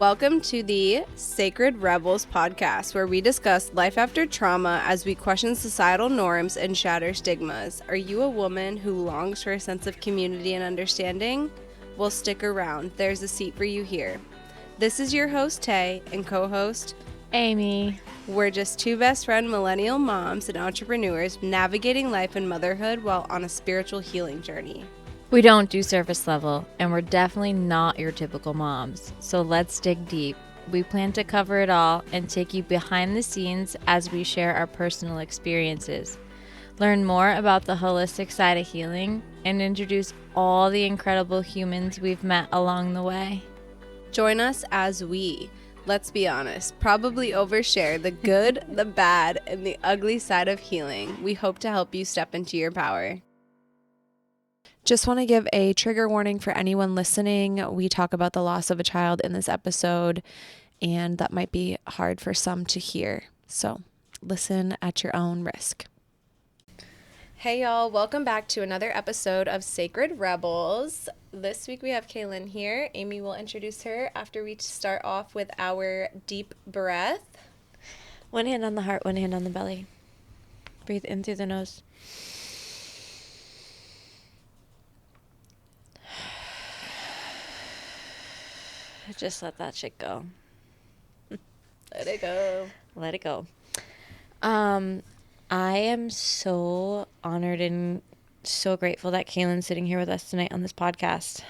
Welcome to the Sacred Rebels podcast, where we discuss life after trauma as we question societal norms and shatter stigmas. Are you a woman who longs for a sense of community and understanding? Well, stick around. There's a seat for you here. This is your host, Tay, and co-host, Amy. We're just two best friend millennial moms and entrepreneurs navigating life and motherhood while on a spiritual healing journey. We don't do surface level, and we're definitely not your typical moms. So let's dig deep. We plan to cover it all and take you behind the scenes as we share our personal experiences. Learn more about the holistic side of healing and introduce all the incredible humans we've met along the way. Join us as we, let's be honest, probably overshare the good, the bad, and the ugly side of healing. We hope to help you step into your power. Just want to give a trigger warning for anyone listening. We talk about the loss of a child in this episode, and that might be hard for some to hear. So listen at your own risk. Hey y'all, welcome back to another episode of Sacred Rebels. This week we have Kaylan here. Amy will introduce her after we start off with our deep breath. One hand on the heart, one hand on the belly. Breathe in through the nose. Just let that shit go. Let it go. Let it go. I am so honored and so grateful that Kaylan's sitting here with us tonight on this podcast.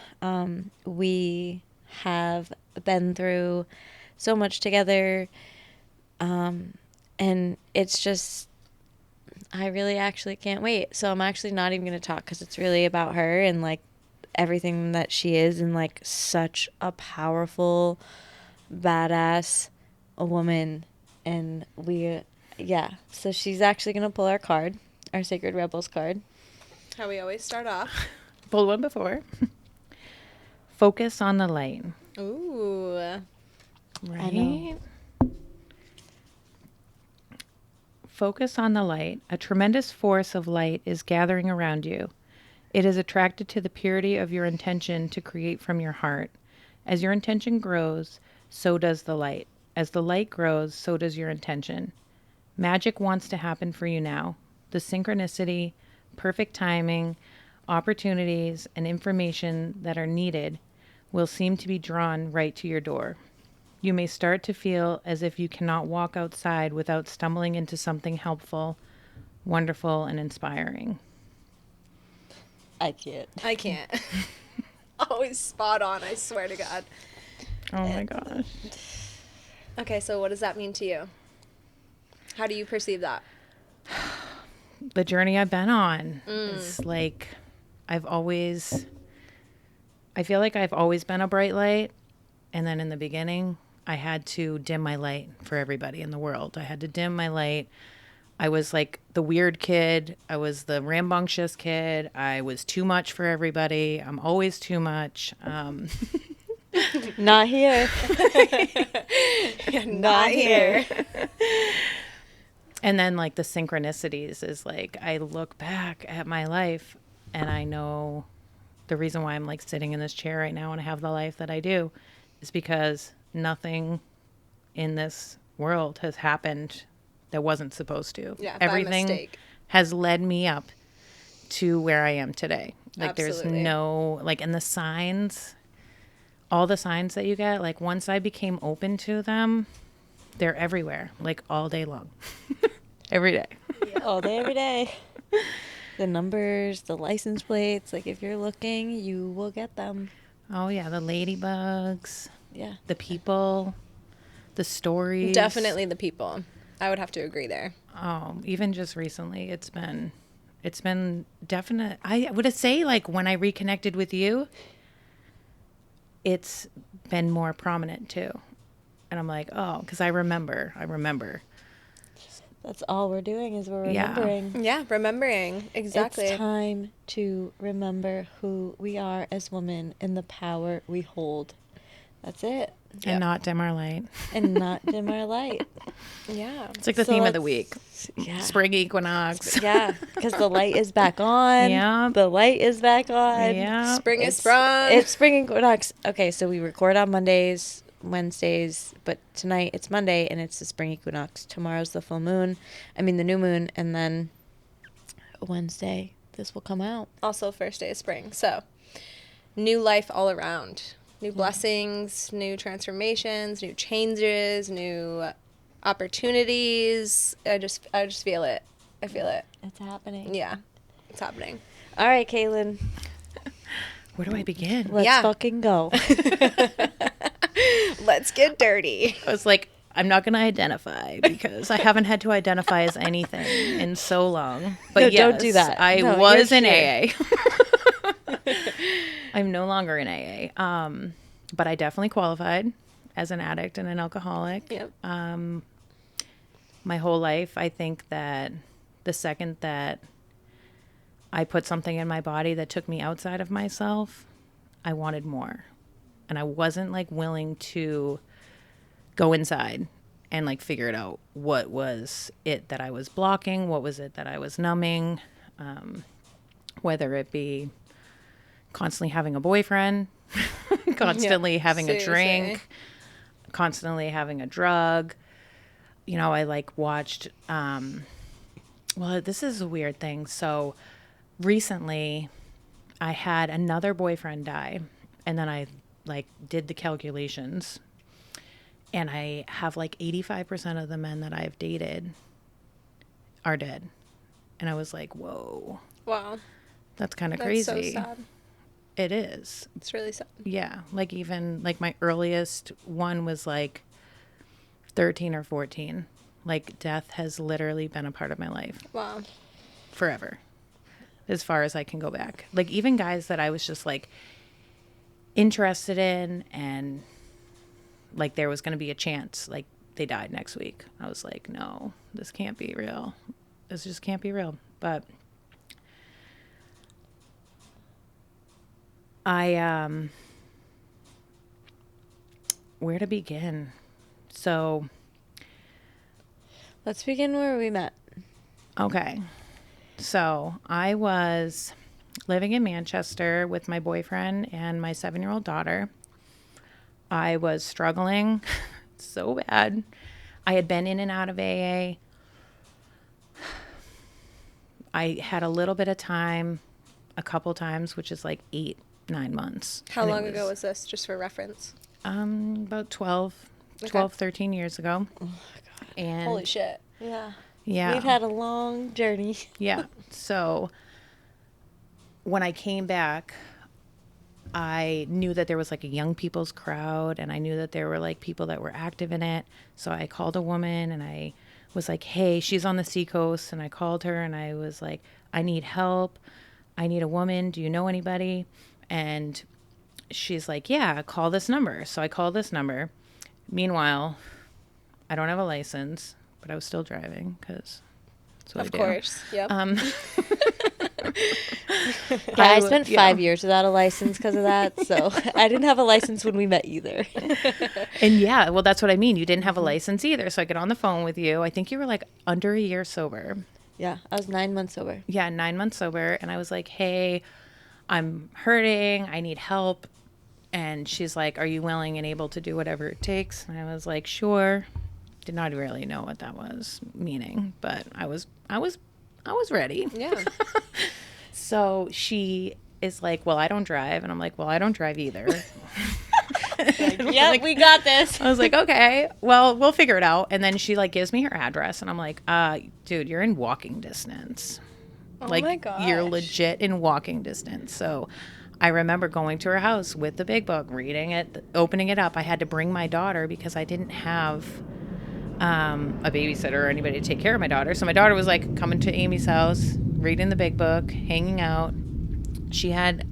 We have been through so much together. And it's just, I really actually can't wait. So I'm actually not even going to talk because it's really about her and like everything that she is, and like such a powerful, badass woman. And so she's actually going to pull our card, our Sacred Rebels card. How we always start off. Pulled one before. Focus on the light. Ooh. Right? I know. Focus on the light. A tremendous force of light is gathering around you. It is attracted to the purity of your intention to create from your heart. As your intention grows, so does the light. As the light grows, so does your intention. Magic wants to happen for you now. The synchronicity, perfect timing, opportunities, and information that are needed will seem to be drawn right to your door. You may start to feel as if you cannot walk outside without stumbling into something helpful, wonderful, and inspiring. I can't. Always spot on, I swear to God. Oh my gosh. Okay, so what does that mean to you? How do you perceive that? The journey I've been on is like, I feel like I've always been a bright light. And then in the beginning, I had to dim my light for everybody in the world. I had to dim my light. I was like the weird kid. I was the rambunctious kid. I was too much for everybody. I'm always too much. Not here. Not here. And then like the synchronicities is like, I look back at my life and I know the reason why I'm like sitting in this chair right now and I have the life that I do is because nothing in this world has happened that wasn't supposed to. Yeah, everything by mistake. has led me up to where I am today. Like Absolutely. There's no, like, and the signs, all the signs that you get, like once I became open to them, they're everywhere, like all day long. Every day. Yeah. All day, every day. The numbers, the license plates, like if you're looking, you will get them. Oh yeah, the ladybugs. Yeah. The people, the stories. Definitely the people. I would have to agree there. Oh, even just recently, it's been definite. I would say like when I reconnected with you, it's been more prominent too. And I'm like, oh, because I remember. That's all we're doing is we're remembering. Yeah, remembering. Exactly. It's time to remember who we are as women and the power we hold. That's it. And not dim our light. And not dim our light. Yeah. It's like the theme of the week. Yeah. Spring equinox. Yeah, because the light is back on. Yeah. The light is back on. Yeah. Spring is sprung. It's spring equinox. Okay, so we record on Mondays. Wednesdays, but tonight it's Monday and it's the spring equinox. Tomorrow's the full moon. I mean the new moon, and then Wednesday this will come out. Also first day of spring. So new life all around. New blessings, new transformations, new changes, new opportunities. I just feel it. I feel it. It's happening. Yeah. It's happening. All right, Kaylan. Where do I begin? Let's fucking go. Let's get dirty. I was like, I'm not going to identify because I haven't had to identify as anything in so long. But No, yes, don't do that. I No, was you're in here. AA. I'm no longer in AA. But I definitely qualified as an addict and an alcoholic. Yep. My whole life, I think that the second that I put something in my body that took me outside of myself, I wanted more. And I wasn't like willing to go inside and like figure it out. What was it that I was blocking? What was it that I was numbing? Whether it be constantly having a boyfriend, constantly having a drink, constantly having a drug. You know, I like watched, well, this is a weird thing. So recently I had another boyfriend die, and then I like did the calculations, and I have like 85% of the men that I've dated are dead. And I was like, whoa, Wow. that's kind of That's crazy. so sad. It is. It's really sad. Yeah. Like even like my earliest one was like 13 or 14. Like death has literally been a part of my life Wow. forever, as far as I can go back. Like even guys that I was just like interested in, and like there was going to be a chance, like they died next week. I was like, no, this can't be real. This just can't be real. But where to begin? So, Let's begin where we met. okay. So I was living in Manchester with my boyfriend and my 7-year-old daughter. I was struggling so bad. I had been in and out of AA. I had a little bit of time, a couple times, which is like 8-9 months. How And it long ago was this, just for reference? About 12, Okay. 12, 13 years ago. Oh my God. And Holy shit. Yeah. yeah. We've had a long journey. Yeah. So when I came back, I knew that there was like a young people's crowd, and I knew that there were like people that were active in it. So I called a woman and I was like, hey, she's on the seacoast. And I called her and I was like, I need help. I need a woman. Do you know anybody? And she's like, yeah, call this number. So I called this number. Meanwhile, I don't have a license, but I was still driving because that's what I do. Of course. Yep. Yeah, I spent 5 years without a license because of that. So I didn't have a license when we met either. And yeah, well, that's what I mean. You didn't have a license either. So I get on the phone with you. I think you were like under a year sober. Yeah, I was 9 months sober. Yeah, 9 months sober. And I was like, hey, I'm hurting. I need help. And she's like, are you willing and able to do whatever it takes? And I was like, sure. Did not really know what that was meaning, but I was ready. Yeah. So she is like, well, I don't drive. And I'm like, well, I don't drive either. Yeah, we got this. I was like, okay, well, we'll figure it out. And then she like gives me her address, and I'm like, dude, you're in walking distance. Oh Like, my gosh. you're legit in walking distance. So I remember going to her house with the big book, reading it, opening it up. I had to bring my daughter because I didn't have a babysitter or anybody to take care of my daughter. So my daughter was like coming to Amy's house, reading the big book, hanging out. She had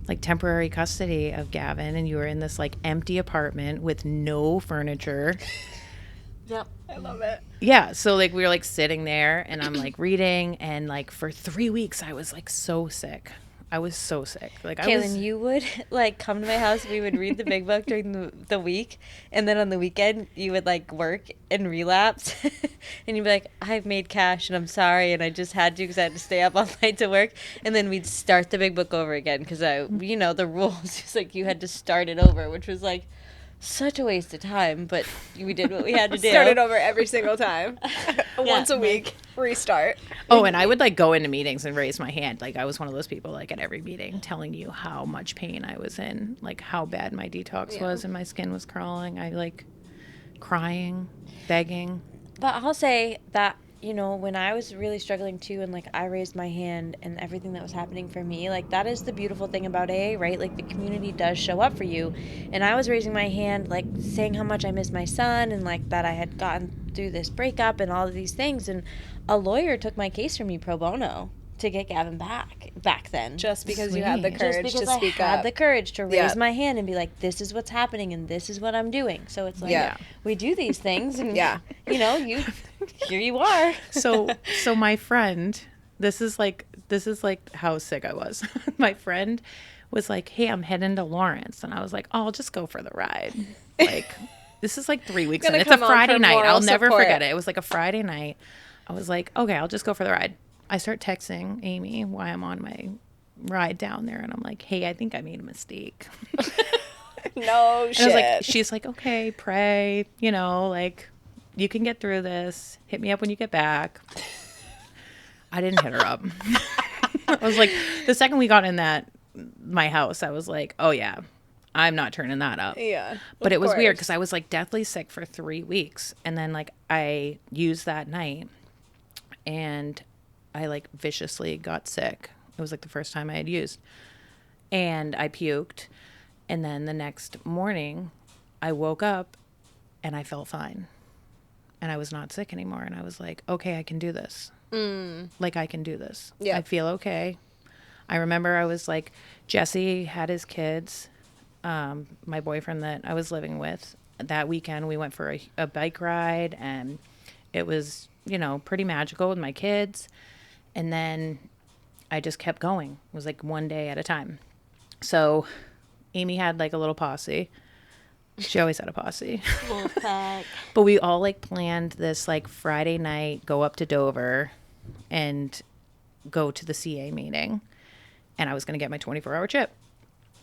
like temporary custody of Gavin, and you were in this like empty apartment with no furniture. Yep. I love it. Yeah, so like we were like sitting there, and I'm like reading, and like for 3 weeks I was like so sick. I was so sick. Like Kaylan, you would like come to my house. We would read the big book during the week, and then on the weekend you would like work and relapse, and you'd be like, "I've made cash, and I'm sorry, and I just had to because I had to stay up all night to work." And then we'd start the big book over again because the rules. Just like you had to start it over, which was like such a waste of time, but we did what we had to do. Started over every single time. Once a week, restart. Oh, and I would like go into meetings and raise my hand. Like I was one of those people like at every meeting telling you how much pain I was in, like how bad my detox was and my skin was crawling. I like crying, begging. But I'll say that, you know, when I was really struggling too, and like I raised my hand and everything that was happening for me, like that is the beautiful thing about AA, right? Like the community does show up for you. And I was raising my hand, like saying how much I miss my son and like that I had gotten through this breakup and all of these things. And a lawyer took my case from me pro bono to get Gavin back then. Just because you had the courage to speak up. I had the courage to raise my hand and be like, this is what's happening and this is what I'm doing. So it's like, we do these things and, you know, here you are. So my friend, this is like how sick I was. My friend was like, hey, I'm heading to Lawrence. And I was like, oh, I'll just go for the ride. Like, this is like 3 weeks in. It's a Friday night. I'll never forget it. It was like a Friday night. I was like, okay, I'll just go for the ride. I start texting Amy while I'm on my ride down there. And I'm like, hey, I think I made a mistake. No shit. I was like, she's like, okay, pray, you know, like you can get through this. Hit me up when you get back. I didn't hit her up. I was like, the second we got in my house, I was like, oh yeah, I'm not turning that up. Yeah. But it was weird because I was like deathly sick for 3 weeks. And then like I used that night and I like viciously got sick. It was like the first time I had used. And I puked. And then the next morning I woke up and I felt fine. And I was not sick anymore. And I was like, okay, I can do this. Like I can do this. Yeah. I feel okay. I remember I was like, Jesse had his kids. My boyfriend that I was living with, that weekend we went for a bike ride and it was, you know, pretty magical with my kids. And then I just kept going. It was like one day at a time. So Amy had like a little posse. She always had a posse. But we all like planned this like Friday night, go up to Dover and go to the CA meeting. And I was going to get my 24-hour chip.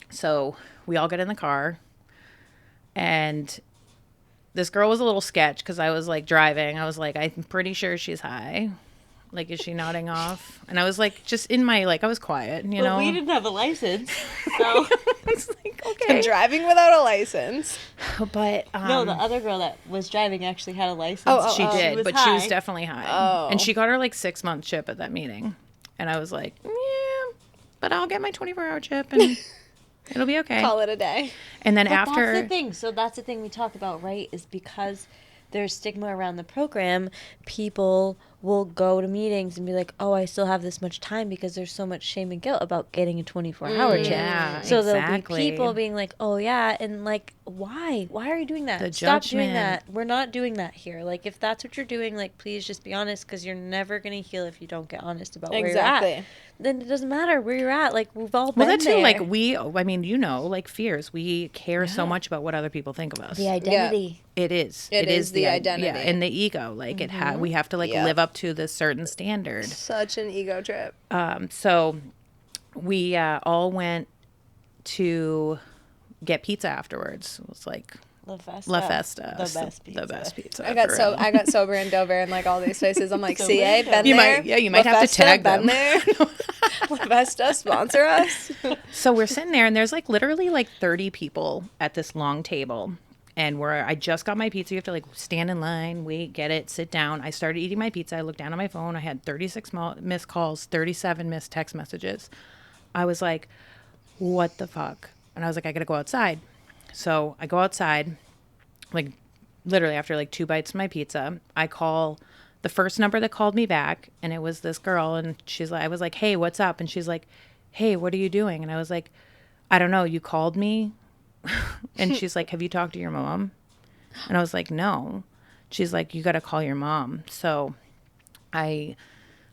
So we all get in the car and this girl was a little sketch because I was like driving. I was like, I'm pretty sure she's high. Like, is she nodding off? And I was like, just in my, like, I was quiet, you know? We didn't have a license. So it's like, okay. And driving without a license. But, no, the other girl that was driving actually had a license. She did, but high. she was definitely high. Oh. And she got her, like, 6-month chip at that meeting. And I was like, yeah, but I'll get my 24-hour chip and it'll be okay. Call it a day. And then but after... that's the thing. So that's the thing we talk about, right? Is because there's stigma around the program, people will go to meetings and be like, oh, I still have this much time because there's so much shame and guilt about getting a 24-hour chip. Yeah, so exactly. There'll be people being like, oh, yeah, and like, why? Why are you doing that? The Stop judgment. doing that. We're not doing that here. Like, if that's what you're doing, like, please just be honest because you're never going to heal if you don't get honest about where you're at. Then it doesn't matter where you're at. Like, we've all been that's there. Like, I mean, you know, like fears. We care so much about what other people think of us. The identity. It is. It is the identity. Yeah, and the ego. Like, we have to, like, live up to this certain standard. Such an ego trip. So we all went to get pizza afterwards. It was like La Festa. The best pizza. I got sober in Dover and like all these places. I'm like, CA, been you there. You might have to tag them. There. La Festa, sponsor us. So we're sitting there and there's like literally like 30 people at this long table. And I just got my pizza. You have to like stand in line, wait, get it, sit down. I started eating my pizza. I looked down at my phone. I had 36 missed calls, 37 missed text messages. I was like, what the fuck? And I was like, I got to go outside. So I go outside, like literally after like 2 bites of my pizza. I call the first number that called me back. And it was this girl. And I was like, hey, what's up? And she's like, hey, what are you doing? And I was like, I don't know. You called me. And she's like, have you talked to your mom? And I was like, no. She's like, you got to call your mom. So I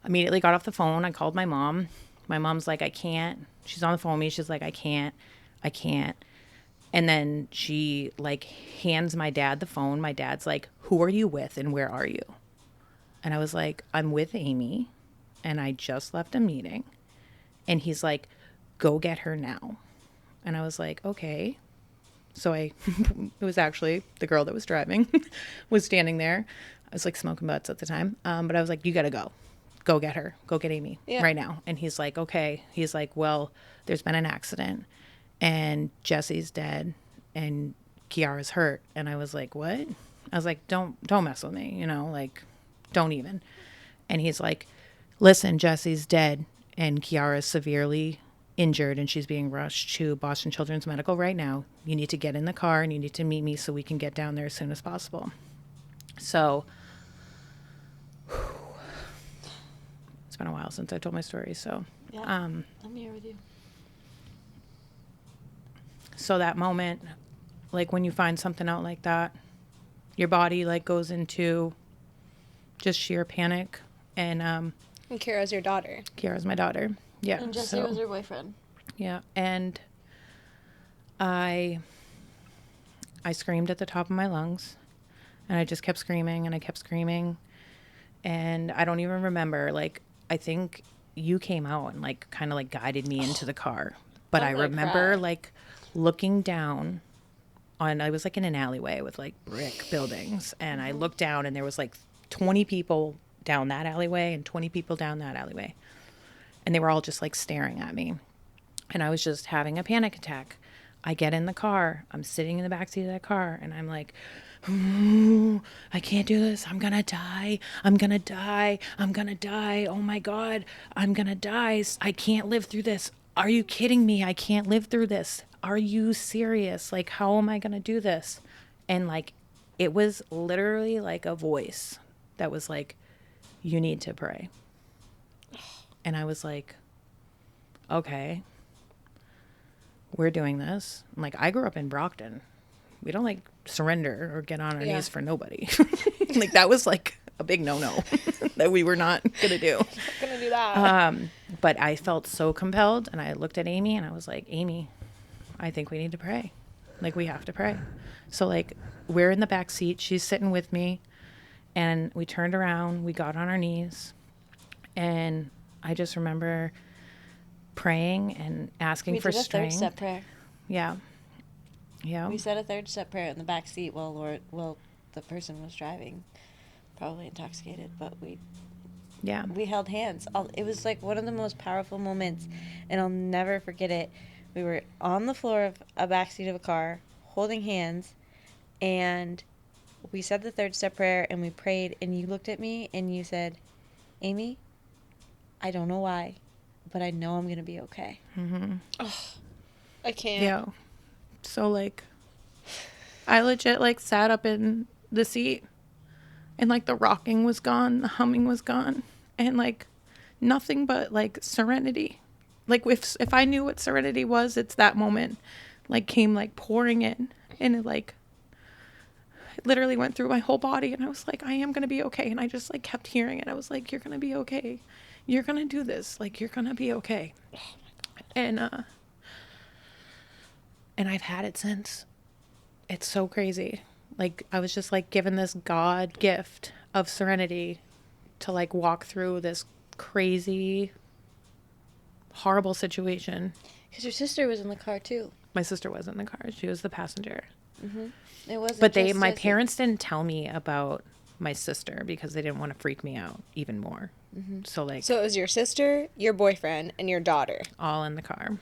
immediately got off the phone. I called my mom. My mom's like, I can't. She's on the phone with me. She's like, I can't. And then she like hands my dad the phone. My dad's like, who are you with and where are you? And I was like, I'm with Amy and I just left a meeting. And he's like, go get her now. And I was like, okay. So it was actually the girl that was driving was standing there. I was like smoking butts at the time. But I was like, you got to go get her, go get Amy right now. And he's like, okay. He's like, well, there's been an accident and Jesse's dead and Kiara's hurt. And I was like, what? I was like, don't mess with me, like, don't even. And he's like, listen, Jesse's dead and Kiara's severely injured and she's being rushed to Boston Children's Medical right now. You need to get in the car and you need to meet me so we can get down there as soon as possible. So it's been a while since I told my story. So, Yeah, I'm here with you. So that moment, like when you find something out like that, your body like goes into just sheer panic. And Kira's your daughter. Kiara's my daughter. Yeah. And Jesse was her boyfriend. Yeah. And I screamed at the top of my lungs and I just kept screaming and I kept screaming. And I don't even remember, like, I think you came out and like kind of like guided me into the car. But I remember like looking down on, I was like in an alleyway with like brick buildings. And I looked down and there was like 20 people down that alleyway and 20 people down that alleyway. And they were all just like staring at me. And I was just having a panic attack. I get in the car. I'm sitting in the backseat of that car and I'm like, I can't do this. I'm going to die. I'm going to die. I'm going to die. Oh my God. I'm going to die. I can't live through this. Are you kidding me? I can't live through this. Are you serious? Like, how am I going to do this? And like, it was literally like a voice that was like, you need to pray. And I was like, okay, we're doing this. I'm like, I grew up in Brockton. We don't like surrender or get on our knees for nobody. Like that was like a big no-no that we were not going to do. Not going to do that. But I felt so compelled and I looked at Amy and I was like, Amy, I think we need to pray. Like we have to pray. So like we're in the back seat. She's sitting with me and we turned around. We got on our knees and I just remember praying and asking for strength. We did a third step prayer. Yeah. Yeah. We said a third step prayer in the back seat while the person was driving, probably intoxicated, but we held hands. It was like one of the most powerful moments, and I'll never forget it. We were on the floor of a back seat of a car, holding hands, and we said the third step prayer, and we prayed, and you looked at me, and you said, Amy, I don't know why, but I know I'm going to be okay. Mm-hmm. Oh, I can't. Yeah. So, like, I legit, like, sat up in the seat and, like, the rocking was gone, the humming was gone, and, like, nothing but, like, serenity. Like, if I knew what serenity was, it's that moment, like, came, like, pouring in, and it, like, it literally went through my whole body, and I was like, I am going to be okay, and I just, like, kept hearing it. I was like, you're going to be okay. You're going to do this. Like, you're going to be okay. Oh, my God. And I've had it since. It's so crazy. Like, I was just, like, given this God gift of serenity to, like, walk through this crazy, horrible situation. Because your sister was in the car, too. My sister was in the car. She was the passenger. Mm-hmm. It wasn't. But my parents didn't tell me about my sister because they didn't want to freak me out even more. Mm-hmm. So it was your sister, your boyfriend, and your daughter. All in the car.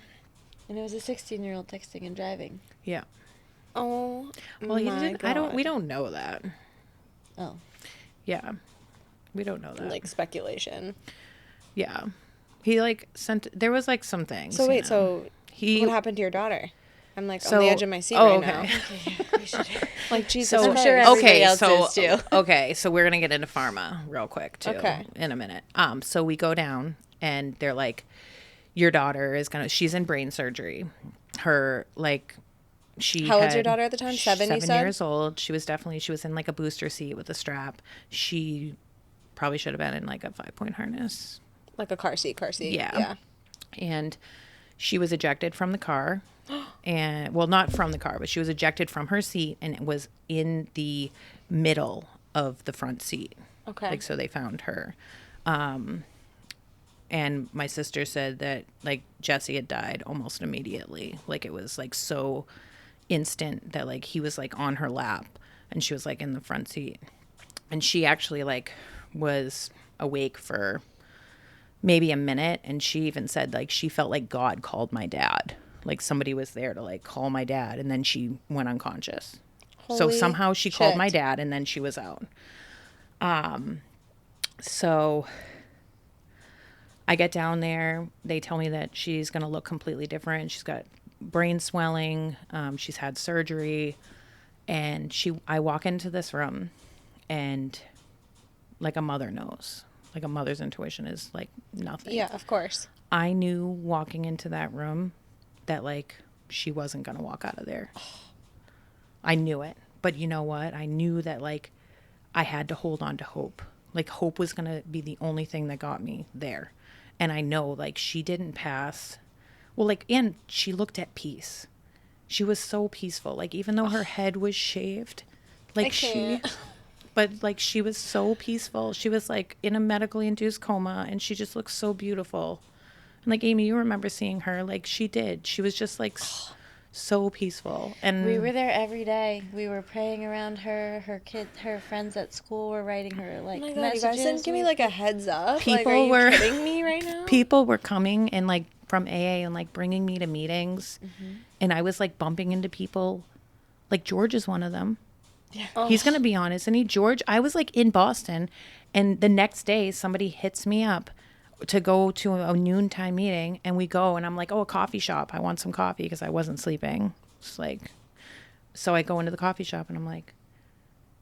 And it was a 16-year-old texting and driving. Yeah. Oh, well, he didn't. God. We don't know that. Oh. Yeah. We don't know that. Like speculation. Yeah. He like there was like some things. So wait, what happened to your daughter? I'm like on the edge of my seat now. Like Jesus. So, I'm sure everybody else is too. Okay, so we're gonna get into pharma real quick too. Okay. In a minute. So we go down and they're like, your daughter is she's in brain surgery. Her How old's your daughter at the time? 7 you said? 7 years old. She was in like a booster seat with a strap. She probably should have been in like a 5-point harness. Like a car seat. Yeah. And she was ejected from the car. And well, not from the car, but she was ejected from her seat and it was in the middle of the front seat. Okay. Like, so they found her. And my sister said that like Jesse had died almost immediately. Like it was like so instant that like he was like on her lap and she was like in the front seat. And she actually like was awake for maybe a minute, and she even said like she felt like God called my dad. Like somebody was there to like call my dad, and then she went unconscious. So Holy somehow she called shit. my dad, and then she was out. So I get down there. They tell me that she's going to look completely different. She's got brain swelling. She's had surgery. And I walk into this room, and like a mother knows. Like a mother's intuition is like nothing. Yeah, of course. I knew walking into that room that like she wasn't going to walk out of there. I knew it. But you know what? I knew that like I had to hold on to hope. Like hope was going to be the only thing that got me there. And I know like she didn't pass. Well, like, and she looked at peace. She was so peaceful. Like even though her head was shaved, like but like she was so peaceful. She was like in a medically induced coma, and she just looked so beautiful. And like Amy, you remember seeing her? Like she did. She was just like so peaceful. And We were there every day. We were praying around her. Her friends at school were writing her like Oh my God, messages. you guys didn't give me like a heads up. Like, People are you were- kidding me right now? people were coming and like from AA and like bringing me to meetings, and I was like bumping into people. Like George is one of them. Yeah. He's gonna be on, isn't he? George, I was like in Boston, and the next day somebody hits me up to go to a noontime meeting, and we go, and I'm like, oh, a coffee shop. I want some coffee because I wasn't sleeping. It's like, so I go into the coffee shop, and I'm like,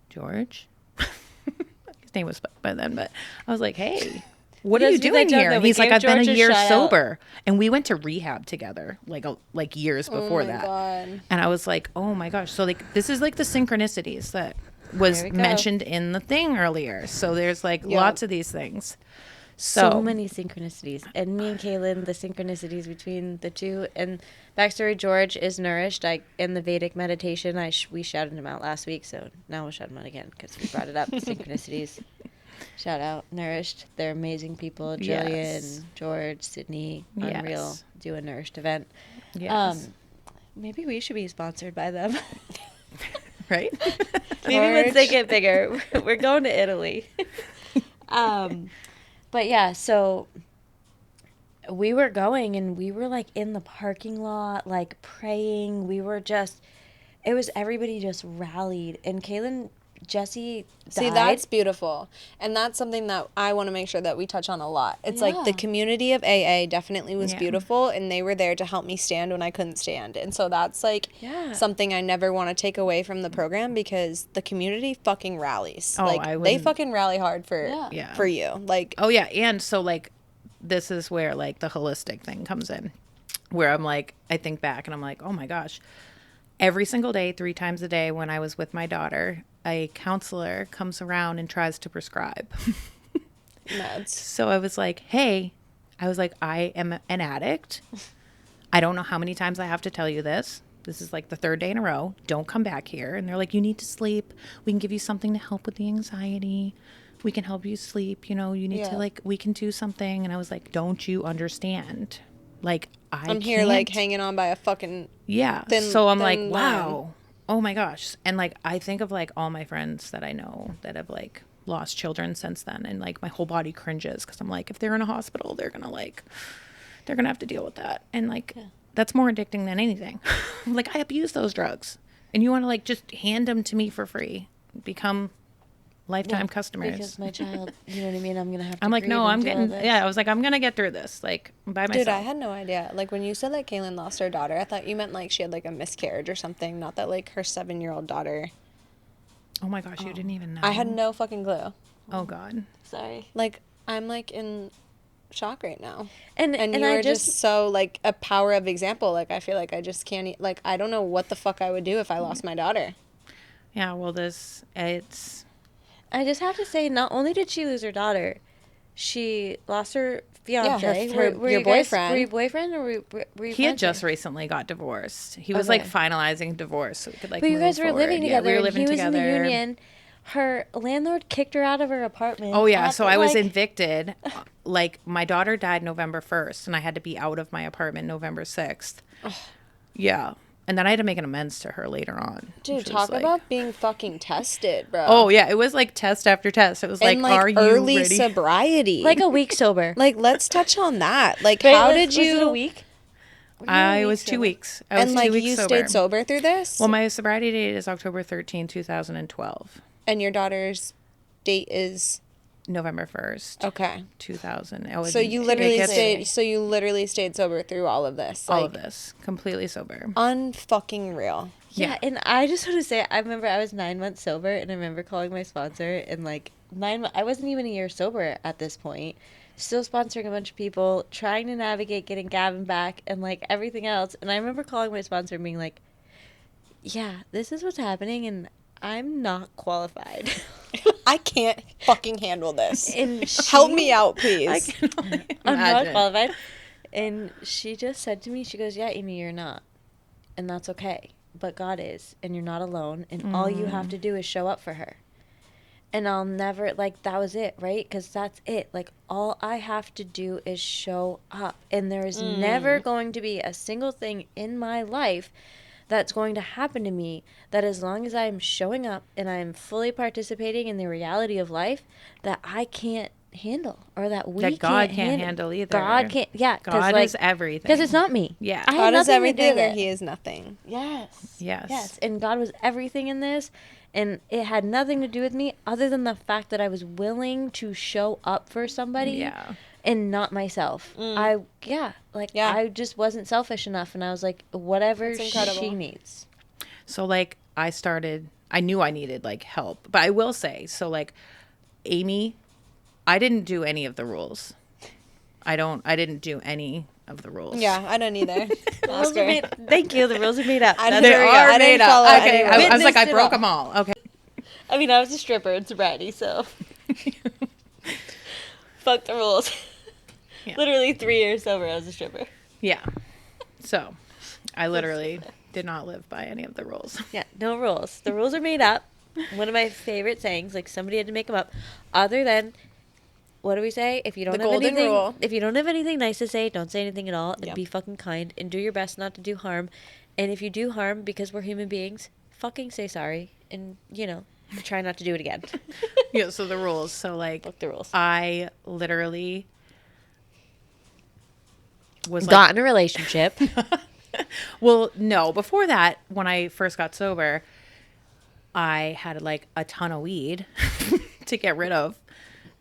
George. His name was by then, but I was like, hey, what are you doing here? And he's like, I've been a year sober, and we went to rehab together, like years before that. God. And I was like, oh my gosh. So like this is like the synchronicities that was There we go. mentioned in the thing earlier. So there's like Yeah. lots of these things. So many synchronicities. And me and Kaylan, the synchronicities between the two. And backstory, George is nourished. In the Vedic meditation, we shouted him out last week, so now we'll shout him out again because we brought it up. Synchronicities. Shout out, nourished. They're amazing people. Jillian, Yes. George, Sydney, Unreal, Yes. do a nourished event. Yes. Maybe we should be sponsored by them. Right? Maybe once they get bigger. We're going to Italy. But yeah, so we were going, and we were like in the parking lot, like praying. It was everybody just rallied. And Jesse died. See, that's beautiful. And that's something that I want to make sure that we touch on a lot. It's like the Yeah. community of AA definitely was Yeah. beautiful, and they were there to help me stand when I couldn't stand. And so that's like Yeah. something I never want to take away from the program, because the community fucking rallies. Oh, like I they wouldn't- fucking rally hard for Yeah. for you. Like Oh yeah. And so like this is where like the holistic thing comes in, where I'm like, I think back and I'm like, oh my gosh, every single day, 3 times a day when I was with my daughter, a counselor comes around and tries to prescribe. meds. So I was like, hey, I am an addict. I don't know how many times I have to tell you this. This is like the 3rd day in a row. Don't come back here. And they're like, you need to sleep. We can give you something to help with the anxiety. We can help you sleep. You know, you need Yeah. to like, we can do something. And I was like, don't you understand? Like, I'm here like can't- hanging on by a fucking yeah. thin- So I'm like, thin wow. Oh my gosh. And like, I think of like all my friends that I know that have like lost children since then. And like my whole body cringes because I'm like, if they're in a hospital, they're going to have to deal with that. And like, that's more addicting than anything. Like I abuse those drugs, and you want to like just hand them to me for free, become lifetime customers. Because my child, you know what I mean? I'm going to have to I'm like, grieve no, and I'm do all getting, this. yeah, I was like, I'm going to get through this, like by myself. Dude, I had no idea. Like when you said that Kaylan lost her daughter, I thought you meant like she had like a miscarriage or something, not that like her 7-year-old daughter. Oh my gosh, you didn't even know. I had no fucking clue. Oh God. Sorry. Like I'm like in shock right now. And And you I were just so like a power of example. Like I feel like I just can't like I don't know what the fuck I would do if I lost my daughter. Yeah, well, it's I just have to say, not only did she lose her daughter, she lost her fiance. her- your boyfriend. Were you boyfriend or were you he had fiance? just recently got divorced. He was Okay. like finalizing divorce, so we could like. But you move guys were forward. living Yeah, together. we were and living he was together. in the union. Her landlord kicked her out of her apartment. Oh yeah, at so the, I was like- evicted. Like my daughter died November 1st, and I had to be out of my apartment November 6th. Yeah, And then I had to make an amends to her later on. Dude, which was, talk like- about being fucking tested, bro. Oh, yeah. It was like test after test. It was and like are early you ready? sobriety. Like a week sober. Like, let's touch on that. Like, Wait, how was- did was you? it a week? I was 2 weeks. I was And like 2 weeks you sober. stayed sober through this. Well, my sobriety date is October 13, 2012. And your daughter's date is November 1st, okay. 2000. So you literally stayed sober through all of this. all Like, of this. Completely sober. unfucking real. Yeah, and I just want to say, I remember I was 9 months sober, and I remember calling my sponsor, and like I wasn't even a year sober at this point, still sponsoring a bunch of people, trying to navigate getting Gavin back, and like everything else. And I remember calling my sponsor and being like, "Yeah, this is what's happening, and I'm not qualified." I can't fucking handle this. And Help me out, I please. can I'm not Imagine. qualified. And she just said to me, she goes, "Yeah, Amy, you're not. And that's okay. But God is. And you're not alone. And all you have to do is show up for her." And I'll never, like, that was it, right? Because that's it. Like, all I have to do is show up. And there is never going to be a single thing in my life that's going to happen to me that as long as I'm showing up and I'm fully participating in the reality of life, that I can't handle, or that we That God can't can't handle either. God can't, yeah. God like, is everything. because it's not me. Yeah. I had God is nothing to do everything with or it. he is nothing. Yes. Yes. Yes. And God was everything in this. And it had nothing to do with me other than the fact that I was willing to show up for somebody Yeah. and not myself. I just wasn't selfish enough. And I was like, whatever That's incredible. she needs. So like I knew I needed like help, but I will say, so like Amy, I didn't do any of the rules. I didn't do any of the rules. Yeah, I don't either. The rules Oscar. are made, thank you. The rules are made up. I That's didn't- where we I are. didn't made up. follow Okay, any I was like, I Witnessed it broke all. them all. Okay. I mean, I was a stripper in sobriety, so fuck the rules. Yeah. Literally 3 years sober, I was a stripper. Yeah. So I literally did not live by any of the rules. Yeah, no rules. The rules are made up. One of my favorite sayings, like somebody had to make them up. Other than, what do we say? If you don't The have golden anything, rule. if you don't have anything nice to say, don't say anything at all, and Yep. be fucking kind and do your best not to do harm. And if you do harm, because we're human beings, fucking say sorry and try not to do it again. Yeah. So the rules. So like Fuck the rules. I literally was Got in a relationship. well, no, before that, when I first got sober, I had like a ton of weed to get rid of.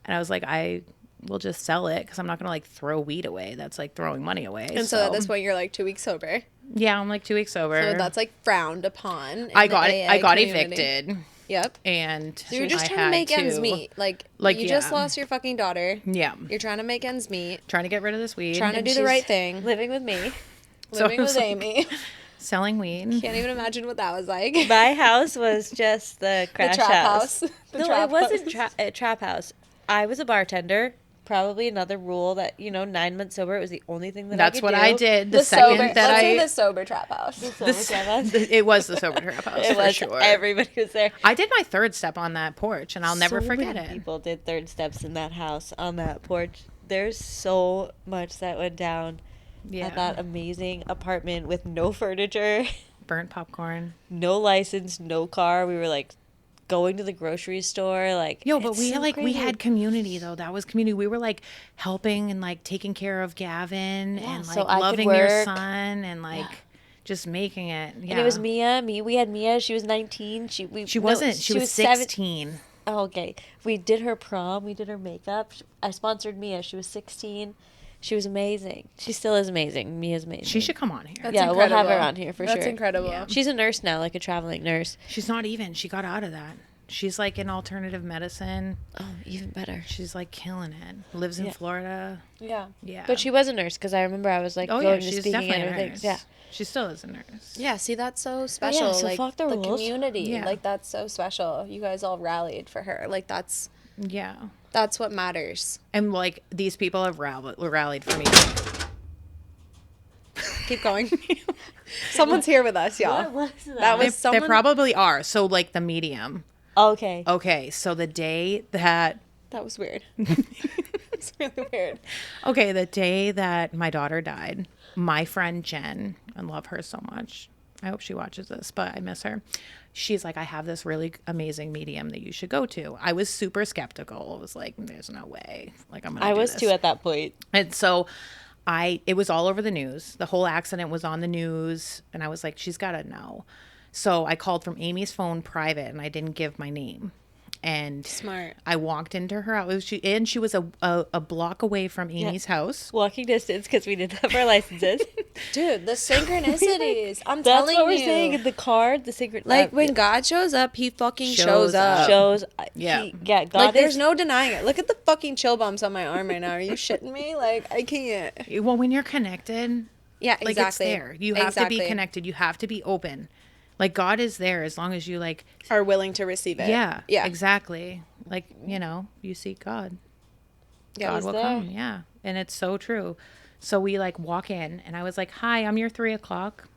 And I was like, I will just sell it because I'm not going to like throw weed away. That's like throwing money away. And so at this point, you're like 2 weeks sober. yeah, I'm like 2 weeks sober. So that's like frowned upon. in I the got AA I got community. evicted. Yep. And So you're just I trying to had make ends meet. Like you just yeah. lost your fucking daughter. Yeah. You're trying to make ends meet. Trying to get rid of this weed. Trying to And do the she's right thing. Living with me. So Living I with was like- Amy. Selling weed. Can't even imagine what that was like. My house was just the The crash trap house. house. The No, trap it wasn't house. a trap house. I was a bartender. Probably another rule that 9 months sober, it was the only thing that That's I could what do. I did. The second sober. that Let's I say the sober trap house. Sober trap house. it was the sober trap house It for was. sure. Everybody was there. I did my third step on that porch, and I'll never So forget many it. People did third steps in that house on that porch. There's so much that went down Yeah. at that amazing apartment with no furniture, Burnt popcorn. no license, no car. We were like going to the grocery store, like Yo, but it's we so we crazy. had community though. That was community. We were like helping and like taking care of Gavin Yeah, and so like I could loving your work. son and like Yeah. just making it. Yeah. And it was Mia. We had Mia. She was 19. She wasn't. She was 7 16. Oh, okay. We did her prom. We did her makeup. I sponsored Mia. She was 16. She was amazing. She still is amazing. Mia's amazing. She should come on here. That's Yeah, we'll have her incredible. on here for sure. That's incredible. Yeah. She's a nurse now, like a traveling nurse. She's not even. She got out of that. She's like in alternative medicine. Oh, even better. She's like killing it. Lives in Yeah. Florida. Yeah. Yeah. But she was a nurse because I remember I was like Oh going yeah, to she's speaking definitely and a everything. nurse. Yeah. She still is a nurse. Yeah, see, that's so special. so like fuck the rules. community. Yeah. Like that's so special. You guys all rallied for her. Like that's Yeah. what matters. And like these people have rallied for me. Keep going. Someone's here with us, y'all. What was that? That was They someone. probably are. So like the medium. Okay. Okay, so the day that That was weird. It's really weird. the day that my daughter died, my friend Jen, I love her so much. I hope she watches this, but I miss her. She's like, I have this really amazing medium that you should go to. I was super skeptical. I was like, there's no way. Like, I'm going to do this. I was too at that point. And so it was all over the news. The whole accident was on the news. And I was like, she's got to know. So I called from Amy's phone private, and I didn't give my name. And Smart. I walked into her house. She was a block away from Amy's house. Walking distance, because we didn't have our licenses. Dude, the synchronicities. I'm That's telling what we're you. saying. The card, the secret. Like, when God shows up, he fucking shows up. Yeah. God Like, there's is, no denying it. Look at the fucking chill bumps on my arm right now. Are you shitting me? Like, I can't. Well, when you're connected, Yeah, exactly. like, it's there. You have to be connected. You have to be open. Like, God is there as long as you, like, Are willing to receive it. yeah, Yeah. exactly. Like, you know, you seek God. Yeah, God he's will there. come. Yeah. And it's so true. So we, like, walk in, and I was like, hi, I'm your 3 o'clock.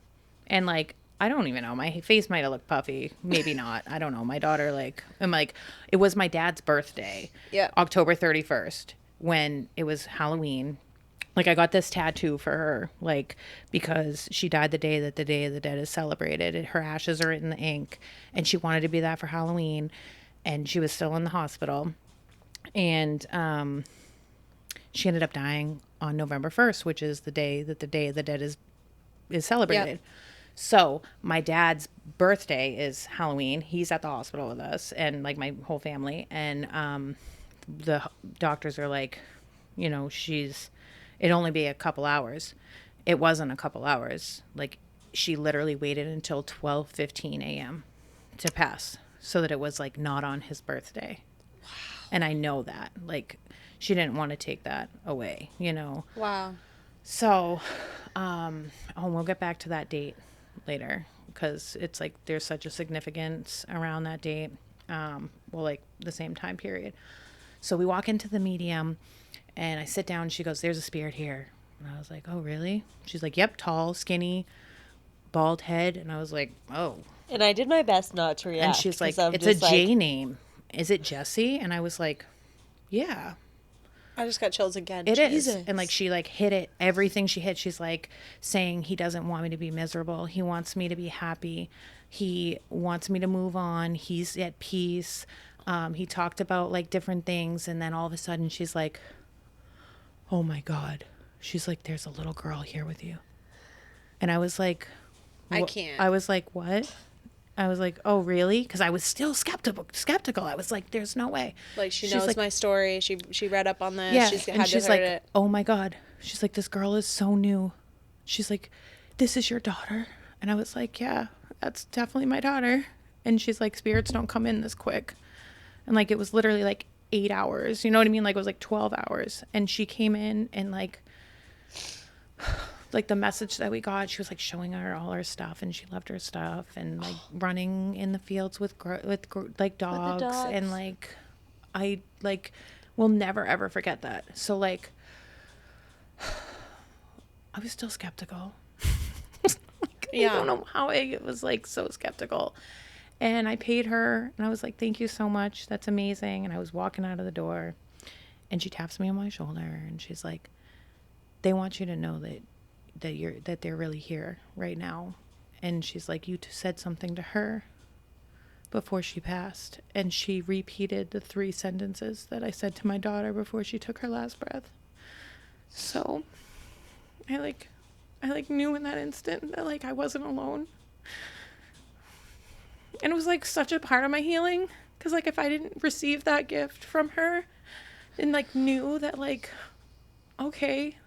And, like, I don't even know. My face might have looked puffy. Maybe not. I don't know. My daughter, like, I'm like, it was my dad's birthday. Yeah. October 31st, when it was Halloween. Like, I got this tattoo for her, like, because she died the day that the Day of the Dead is celebrated. And her ashes are in the ink, and she wanted to be that for Halloween, and she was still in the hospital. And she ended up dying on November 1st, which is the day that the Day of the Dead is celebrated. Yep. So my dad's birthday is Halloween. He's at the hospital with us, and, like, my whole family. And the doctors are like, you know, it'd only be a couple hours. It wasn't a couple hours. Like, she literally waited until 12:15 a.m. to pass, so that it was, like, not on his birthday. Wow. And I know that, like, she didn't want to take that away, you know. Wow. So, we'll get back to that date later, because it's like there's such a significance around that date. Like, the same time period. So we walk into the medium, and I sit down, and she goes, there's a spirit here. And I was like, oh, really? She's like, yep, tall, skinny, bald head. And I was like, oh. and I did my best not to react. And she's like, 'cause I'm it's a just J name. Is it Jesse? And I was like, yeah. I just got chills again. It is. Jesus. And, like, she, like, hit it. Everything she hit, she's like saying he doesn't want me to be miserable. He wants me to be happy. He wants me to move on. He's at peace. He talked about, like, different things. And then all of a sudden she's like, oh my God. She's like, there's a little girl here with you. And I was like, I can't. I was like, what? I was like, oh, really? Because I was still skeptical. I was like, there's no way. Like, she She's knows like, my story. She read up on this. yeah. She's And had she's to heard like, it. oh my God. She's like, this girl is so new. She's like, this is your daughter? And I was like, yeah, that's definitely my daughter. And she's like, spirits don't come in this quick. And, like, it was literally like 8 hours. You know what I mean? Like, it was like 12 hours. And she came in, and, like the message that we got, she was, like, showing her all her stuff, and she loved her stuff, and, like, running in the fields with like, dogs. And, like, I, like, will never ever forget that. So, like, I was still skeptical. Yeah. I don't know how I was, like, so skeptical. And I paid her, and I was like, thank you so much. That's amazing. And I was walking out of the door, and she taps me on my shoulder, and she's like, they want you to know that they're really here right now. And she's like, you said something to her before she passed. And she repeated the 3 sentences that I said to my daughter before she took her last breath. So I knew in that instant that, like, I wasn't alone. And it was, like, such a part of my healing, because, like, if I didn't receive that gift from her and, like, knew that, like, okay,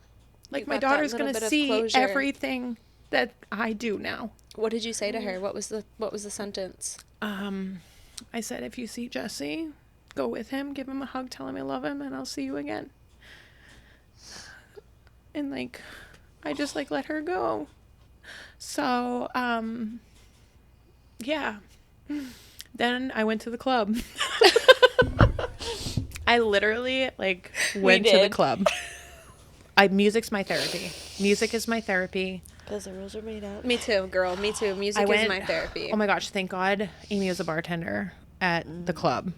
like, my daughter's going to see everything that I do now. What did you say to her? What was the sentence? I said, if you see Jesse, go with him, give him a hug, tell him I love him, and I'll see you again. And, like, I just, like, let her go. So, yeah. Then I went to the club. I literally, like, went to the club. Music's my therapy. Music is my therapy. Because the rules are made up. Me too, girl. Me too. Music is my therapy. Oh my gosh, thank God Amy was a bartender at the club.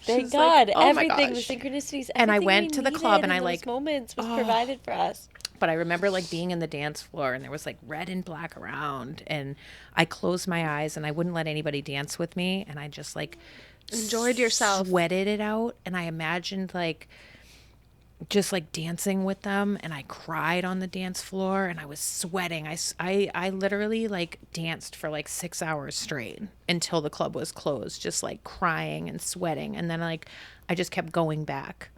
Thank God. Like, oh everything, my the gosh. synchronicities, And I went to the club, and I, like, moments was provided for us. but I remember like being in the dance floor and there was like red and black around, and I closed my eyes and I wouldn't let anybody dance with me, and I just like Enjoyed yourself. sweated it out, and I imagined like just like dancing with them, and I cried on the dance floor and I was sweating. I literally like danced for like 6 hours straight until the club was closed, just like crying and sweating. And then like I just kept going back,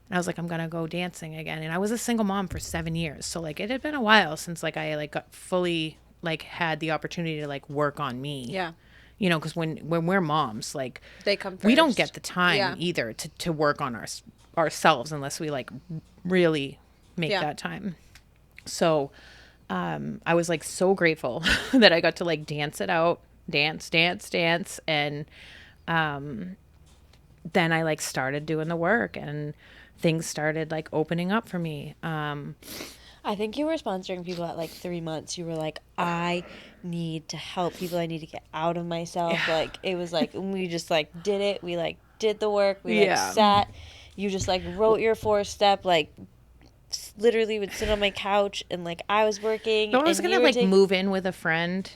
and I was like, I'm gonna go dancing again. And I was a single mom for 7 years, so like it had been a while since like I like got fully like had the opportunity to like work on me. Yeah. You know, because when we're moms, like They come we don't first. get the time Yeah. either to work on ourselves unless we like really make Yeah. that time. So I was like so grateful that I got to like dance it out, dance. And then I like started doing the work, and things started like opening up for me. I think you were sponsoring people at like 3 months. You were like, I need to help people. I need to get out of myself. Yeah. Like, it was like, we just like did it. We like did the work. We like Yeah. sat. You just like wrote your 4-step, like literally would sit on my couch and like I was working. No, I was and gonna you were like taking- move in with a friend,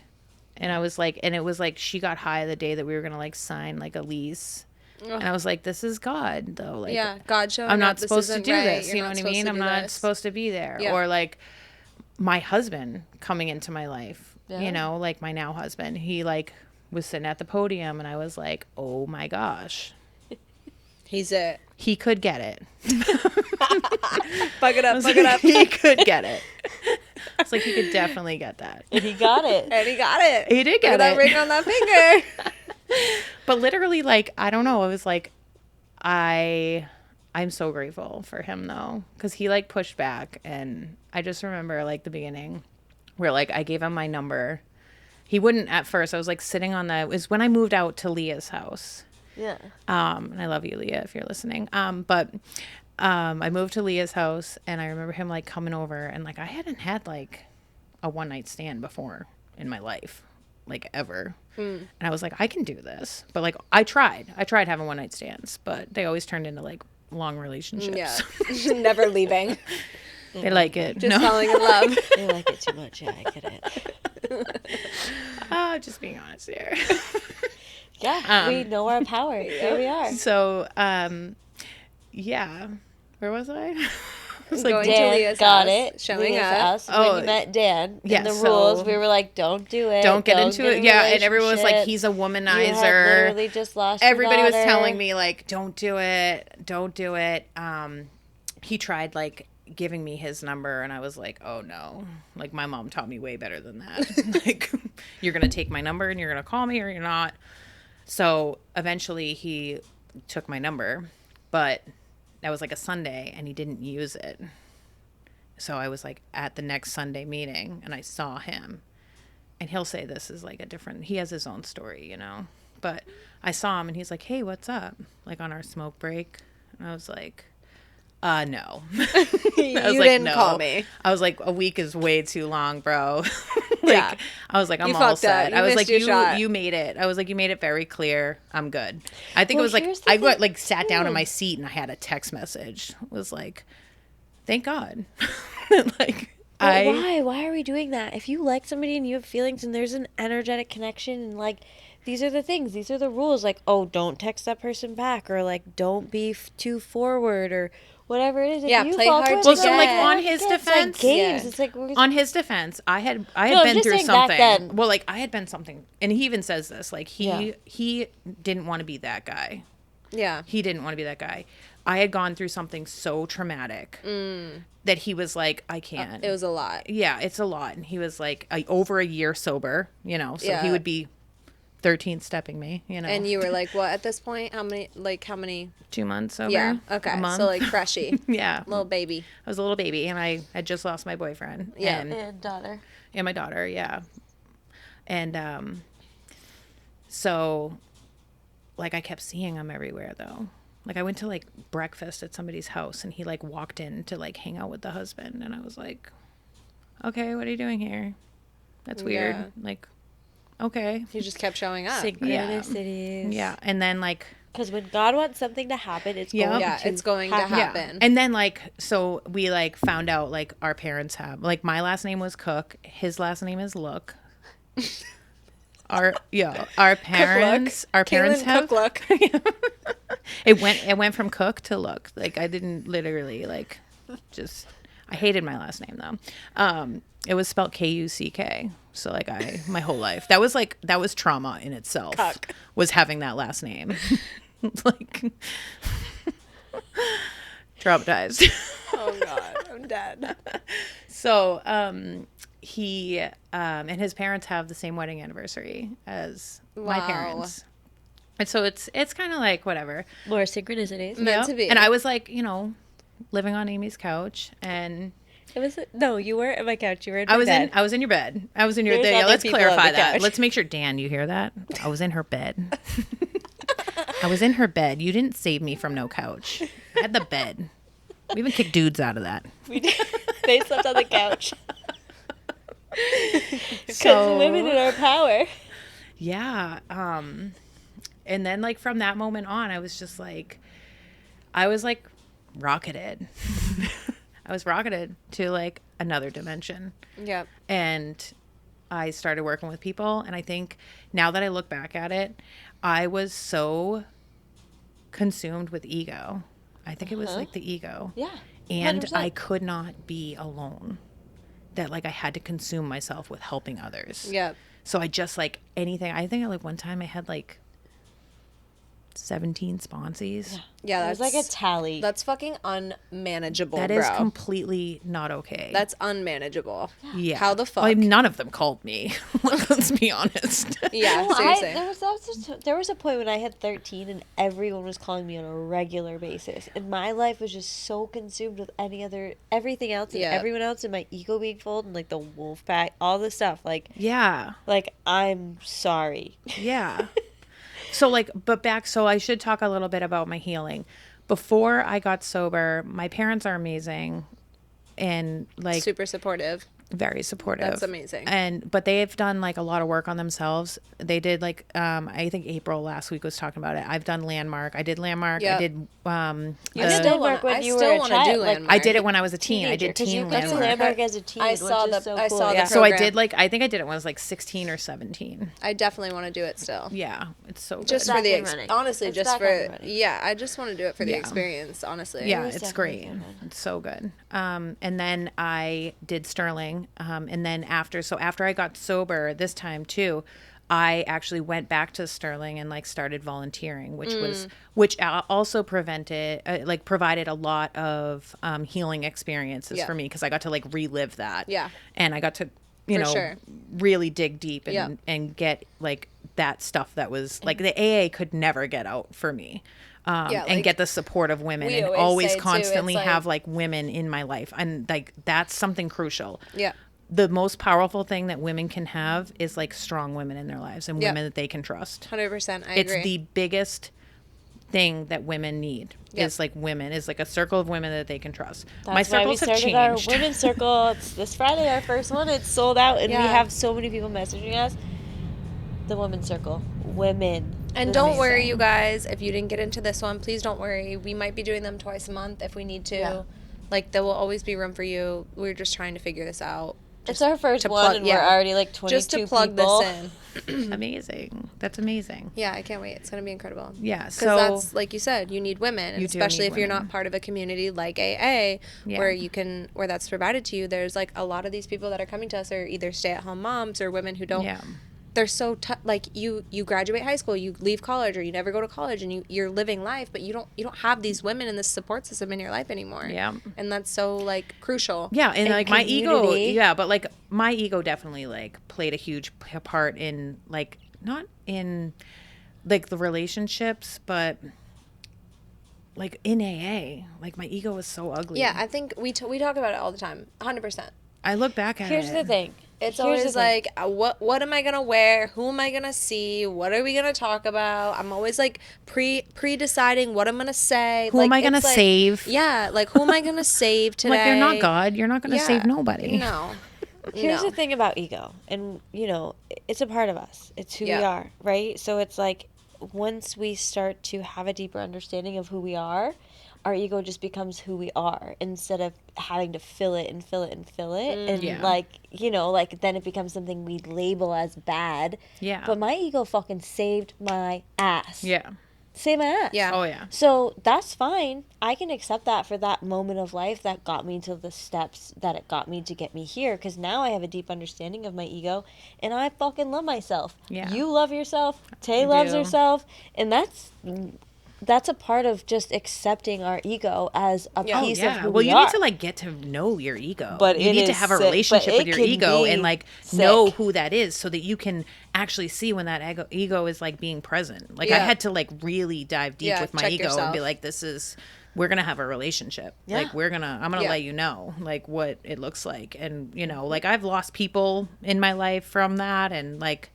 and I was like, and it was like she got high the day that we were gonna like sign like a lease. And I was like, this is God, though. Like, Yeah, God showing I'm not up, this supposed to isn't do right, this. you're You know not what I supposed mean? to I'm do not this. supposed to be there. Yeah. Or like my husband coming into my life, Yeah. you know, like my now husband, he like was sitting at the podium, and I was like, oh my gosh, He's it. he could get it. Fuck it up, fuck it up. He could get it. It's like he could definitely get that. And he got it. And he got it. He did Look get at that it. ring on that finger. But literally, like, I don't know. It was like, I'm so grateful for him though, because he like pushed back, and I just remember like the beginning where like I gave him my number. He wouldn't at first. I was like sitting on it was when I moved out to Leah's house. Yeah. And I love you, Leah, if you're listening. But I moved to Leah's house, and I remember him like coming over, and like I hadn't had like a one night stand before in my life, like ever. And I was like, I can do this. But like I tried having one night stands, but they always turned into like long relationships. Yeah. Never leaving. They like it. Just falling in love. They like it too much. Yeah, I get it. Just being honest here. Yeah, we know our power. Here we are. So, yeah. Where was I? I was Going to Dan Leah's got house, it. showing Leah's up. house. Oh, When you met Dan, yeah, and the so- rules, we were like, don't do it. Don't get into it. in Yeah, and everyone was like, relationships. he's a You had womanizer. literally just lost your Everybody was daughter. telling me like, don't do it. He tried like giving me his number, and I was like, oh no, like my mom taught me way better than that. Like, you're gonna take my number and you're gonna call me, or you're not. So eventually he took my number, but that was like a Sunday, and he didn't use it. So I was like at the next Sunday meeting, and I saw him, and he'll say this is like he has his own story, you know, but I saw him, and he's like, hey, what's up? Like on our smoke break. And I was like, no. I was You like, didn't no. call me. I was like, a week is way too long, bro. Yeah. I was like, I'm You all fucked up. set. You I was missed like, your shot. you made it. I was like, you made it very clear. I'm good. I think Well, it was like, here's the I got thing, like sat down in too. my seat, and I had a text message. It was like, thank God. Like, But why? Why are we doing that? If you like somebody and you have feelings and there's an energetic connection and like these are the things, these are the rules, like, oh, don't text that person back, or like don't be too forward, or whatever it is. If Yeah, you play fuck hard with to Well, so like get. on his it's defense, like games. Yeah. It's like on his defense, I had No, I'm been just through saying back something. then. Well, like I had been something, and he even says this, like Yeah. he didn't want to be that guy. Yeah. He didn't want to be that guy. I had gone through something so traumatic that he was like, I can't. It was a lot. Yeah, it's a lot. And he was like over a year sober, you know, so he Yeah. would be 13th stepping me, you know. And you were like, what at this point? How many? 2 months sober. Yeah. Okay. A month. So like freshy. Yeah. Little baby. I was a little baby, and I had just lost my boyfriend. Yeah. and daughter. And my daughter, yeah. And so like I kept seeing him everywhere though. Like I went to like breakfast at somebody's house, and he like walked in to like hang out with the husband, and I was like, okay, what are you doing here? That's weird. Yeah. Like, okay. You just kept showing up. Synchronicities. Yeah. And then like Because when God wants something to happen, it's going to it's going to happen. And then like, so we like found out like our parents have, like my last name was Cook. His last name is Look. Our parents Kaylan have Look. it went from Cook to Look. Like I didn't literally like just, I hated my last name though. It was spelled Kuck. So like my whole life, that was trauma in itself. Cuck. Was having that last name. Like traumatized. Oh God, I'm dead. So he and his parents have the same wedding anniversary as my parents. And so it's kind of like whatever. More synchronicities. Meant to be. And I was like, living on Amy's couch, and It was no, you weren't at my couch. You were in my bed. I was in your bed. I was in your There's bed. other Let's people clarify on the that. couch. Let's make sure, Dan, you hear that? I was in her bed. I was in her bed. You didn't save me from no couch. I had the bed. We even kicked dudes out of that. We did. They slept on the couch. Because So women in our power. yeah. And then like from that moment on, I was just like, I was like rocketed. I was rocketed to like another dimension. Yep. And I started working with people. And I think now that I look back at it, I was so consumed with ego. I think it was like the ego. Yeah. And 100%. I could not be alone. That like I had to consume myself with helping others. Yep. So I just like anything. I think like one time I had like 17 sponsees. Yeah, It was like a tally. That's fucking unmanageable, That bro. is completely not okay. That's unmanageable. yeah. How the fuck? Well, none of them called me. Let's be honest. Yeah, Well, seriously. there was a point when I had 13 and everyone was calling me on a regular basis. And my life was just so consumed with everything else and Yeah. everyone else and my ego being full and like the wolf pack, all this stuff. Like I'm sorry. Yeah. So so I should talk a little bit about my healing. Before I got sober, my parents are amazing and like Super supportive. very supportive. That's amazing. But they've done like a lot of work on themselves. They did like I think April last week was talking about it. I've done Landmark. I did Landmark. Yep. I did You did Landmark when you were a wanna child, do like, Landmark. I did it when I was a teen. I teenager, did 'cause teen you got to Landmark. Landmark as a teen. I saw which is so I cool. saw the Yeah. So I program. did I think I did it when I was like 16 or 17. I definitely want to do it still. Yeah, it's so good. Just Back for the and running. honestly, It's just back for and running. yeah, I just want to do it for the Yeah. experience, honestly. Yeah, was it's definitely great. good. It's so good. And then I did Sterling. And then after I got sober this time too, I actually went back to Sterling and like started volunteering, which also provided a lot of healing experiences Yeah. for me because I got to like relive that. Yeah. And I got to, sure. really dig deep and Yeah. and get like that stuff that was like the AA could never get out for me. Yeah, And like, get the support of women we and always always say, too, constantly it's like- have like women in my life. And like that's something crucial. Yeah. The most powerful thing that women can have is like strong women in their lives and Yep. women that they can trust. 100%. I It's agree. the biggest thing that women need Yep. is like women, is like a circle of women that they can trust. That's My why we circles have started changed. our women's circle. It's this Friday, our first one. It's sold out, and we Yeah. have so many people messaging us. The women's circle, women. And This don't is worry, insane. you guys, if you didn't get into this one, please don't worry. We might be doing them twice a month if we need to. Yeah. Like, there will always be room for you. We're just trying to figure this out. It's our first to one, plug- and yeah. we're already like 22 Just to plug people. this in. Amazing. That's amazing. Yeah, I can't wait. It's going to be incredible. Yeah. Because So that's, like you said, you need women. And You do especially need if you're women. not part of a community like AA, Yeah. where that's provided to you. There's, like, a lot of these people that are coming to us are either stay-at-home moms or women who don't. yeah. They're so like you graduate high school, you leave college, or you never go to college, and you're living life, but you don't have these women in this support system in your life anymore. Yeah. And that's so like crucial. Yeah, and like my ego, community. yeah, but like my ego definitely like played a huge part in like not in like the relationships, but like in AA, like my ego was so ugly. Yeah, I think we talk about it all the time. 100%. I look back at Here's it. the thing. It's Here's always the thing. like, what am I gonna wear? Who am I gonna see? What are we gonna talk about? I'm always like pre-deciding what I'm gonna say. Who am I gonna it's like- save? Yeah, like who am I gonna save today? Like you're not God. You're not gonna save nobody. No. Here's No. the thing about ego, and it's a part of us. It's who we Yeah. are, right? So it's like once we start to have a deeper understanding of who we are, our ego just becomes who we are instead of having to fill it and fill it and fill it. And Yeah. like, you know, like then it becomes something we label as bad. Yeah. But my ego fucking saved my ass. Yeah. Saved my ass. Yeah. Oh, yeah. So that's fine. I can accept that for that moment of life that got me to the steps that it got me to get me here. Because now I have a deep understanding of my ego and I fucking love myself. Yeah. You love yourself. Tay I loves do. herself. And that's a part of just accepting our ego as a Yeah. piece Oh, of yeah. who Well, we you are. need to like get to know your ego. But you it need to is have a sick. relationship But with it your can ego be and like sick. know who that is so that you can actually see when that ego is like being present. Like I Yeah. had to like really dive deep Yeah, with my check ego and be yourself. like, we're going to have a relationship. Yeah. Like I'm going to Yeah. let you know like what it looks like. And you know, like I've lost people in my life from that. And like,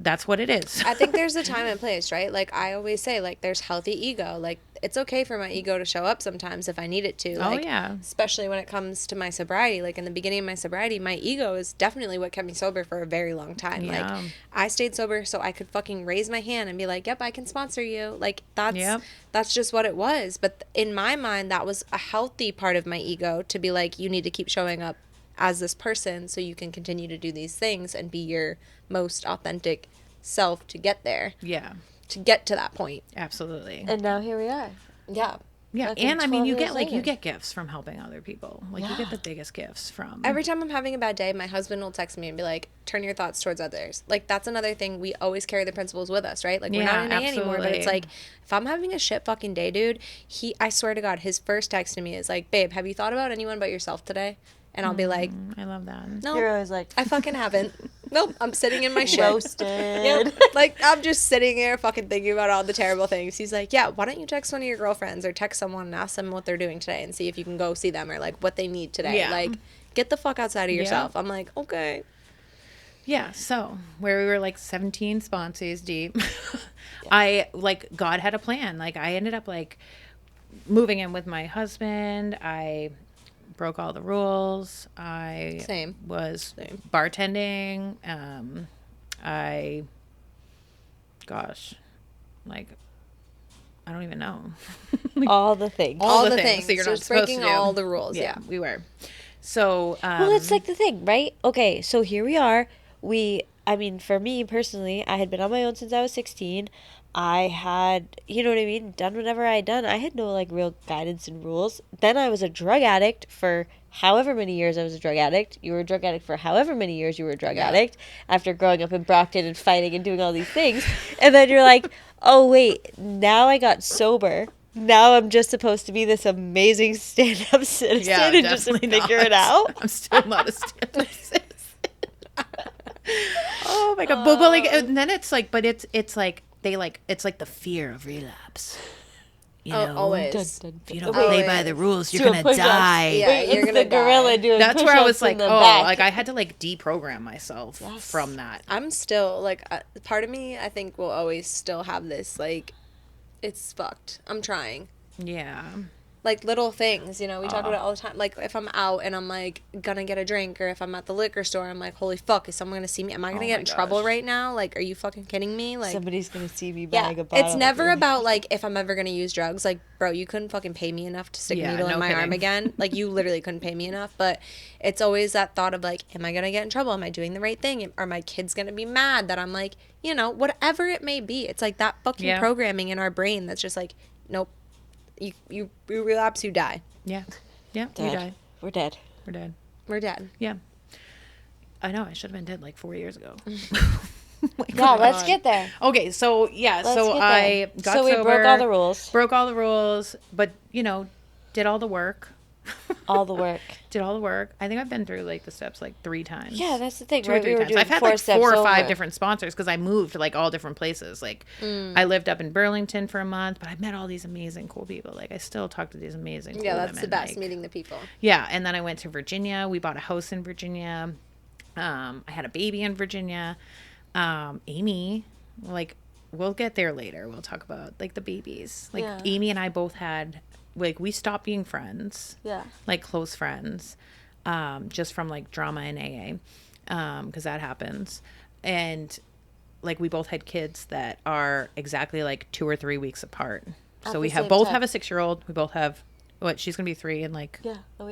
that's what it is. I think there's a time and place, right? Like I always say, like there's healthy ego. Like it's okay for my ego to show up sometimes if I need it to. Oh, Like, yeah. especially when it comes to my sobriety. Like in the beginning of my sobriety, my ego is definitely what kept me sober for a very long time. Yeah. Like I stayed sober so I could fucking raise my hand and be like, "Yep, I can sponsor you." Like Yep. that's just what it was. But in my mind, that was a healthy part of my ego to be like, "You need to keep showing up as this person so you can continue to do these things and be your most authentic self to get there, Yeah, to get to that point." absolutely. And now here we are. Yeah. Yeah, Fucking and I mean, 12 you years get like you later. get gifts from helping other people. Like you get the biggest gifts from Every time I'm having a bad day, my husband will text me and be like, "Turn your thoughts towards others." Like that's another thing, we always carry the principles with us, right? Like we're Yeah, not in A anymore, but it's absolutely. like if I'm having a shit fucking day, dude, I swear to God, his first text to me is like, "Babe, have you thought about anyone but yourself today?" And I'll be like, I love that. "No, You're always like, I fucking haven't. Nope, I'm sitting in my shit." roasted. Yep. Like I'm just sitting here fucking thinking about all the terrible things. He's like, "Yeah, why don't you text one of your girlfriends or text someone and ask them what they're doing today and see if you can go see them or like what they need today." Yeah. Like get the fuck outside of Yeah. yourself. I'm like, "Okay." Yeah, so where we were like 17 sponsees deep, I like God had a plan. Like I ended up like moving in with my husband. I broke all the rules. I Same. was Same. bartending. Like I don't even know. All the things. All the things. that you're not Just supposed breaking to do. all the rules, yeah. we were. So Well, that's like the thing, right? Okay, so here we are. I mean, for me personally, I had been on my own since I was 16. I had, you know what I mean, done whatever I had done. I had no, like, real guidance and rules. Then I was a drug addict for however many years I was a drug addict. You were a drug addict for however many years you were a drug addict after growing up in Brockton and fighting and doing all these things. And then you're like, oh, wait, now I got sober. Now I'm just supposed to be this amazing stand-up citizen and just definitely figure it out. I'm still not a stand-up citizen. Oh my god! But like, and then it's like, but it's like they like it's like the fear of relapse. You know, Always. if you don't play by the rules, you're gonna push-ups. die. Yeah, Wait, you're it's gonna the gorilla die. doing That's where I was push-ups like, in the oh, back. like I had to like deprogram myself from that. I'm still like part of me I think will always still have this like it's fucked. I'm trying. Yeah. Like little things, you know, we talk about it all the time. Like if I'm out and I'm like gonna get a drink, or if I'm at the liquor store, I'm like, holy fuck, is someone gonna see me? Am I gonna get in trouble right now? Like, are you fucking kidding me? Like, Somebody's going to see me yeah, buying a bottle. it's of never beer. about like if I'm ever gonna use drugs. Like, bro, you couldn't fucking pay me enough to stick a Yeah, needle in no my arm kidding. again. Like, you literally couldn't pay me enough. But it's always that thought of like, am I gonna get in trouble? Am I doing the right thing? Are my kids gonna be mad that I'm like, you know, whatever it may be. It's like that fucking Yeah. programming in our brain that's just like, nope, you relapse, you die. Yeah. Yeah. You Dead. died. We're dead. We're dead. We're dead. Yeah. I know. I should have been dead like 4 years ago. Yeah, let's get there. Okay, so yeah, Let's so get I there. got So we sober, broke all the rules. broke all the rules, but you know, did all the work. All the work. Did all the work. I think I've been through like the steps like 3 times. Yeah, that's the thing. Two Right? or 3 We were times. doing I've had 4 like steps 4 or 5 over. different sponsors because I moved to like all different places. Like I lived up in Burlington for a month, but I met all these amazing cool people. Like I still talk to these amazing cool Yeah, that's women. the best, like, meeting the people. yeah, and then I went to Virginia. We bought a house in Virginia. I had a baby in Virginia. Amy, like, we'll get there later. We'll talk about like the babies. Like Yeah. Amy and I both had like we stopped being friends. Yeah. Like close friends, just from like drama and AA, because that happens. And like we both had kids that are exactly like 2 or 3 weeks apart. At So we the have same both time. have a 6-year-old. We both have she's gonna be 3 in like a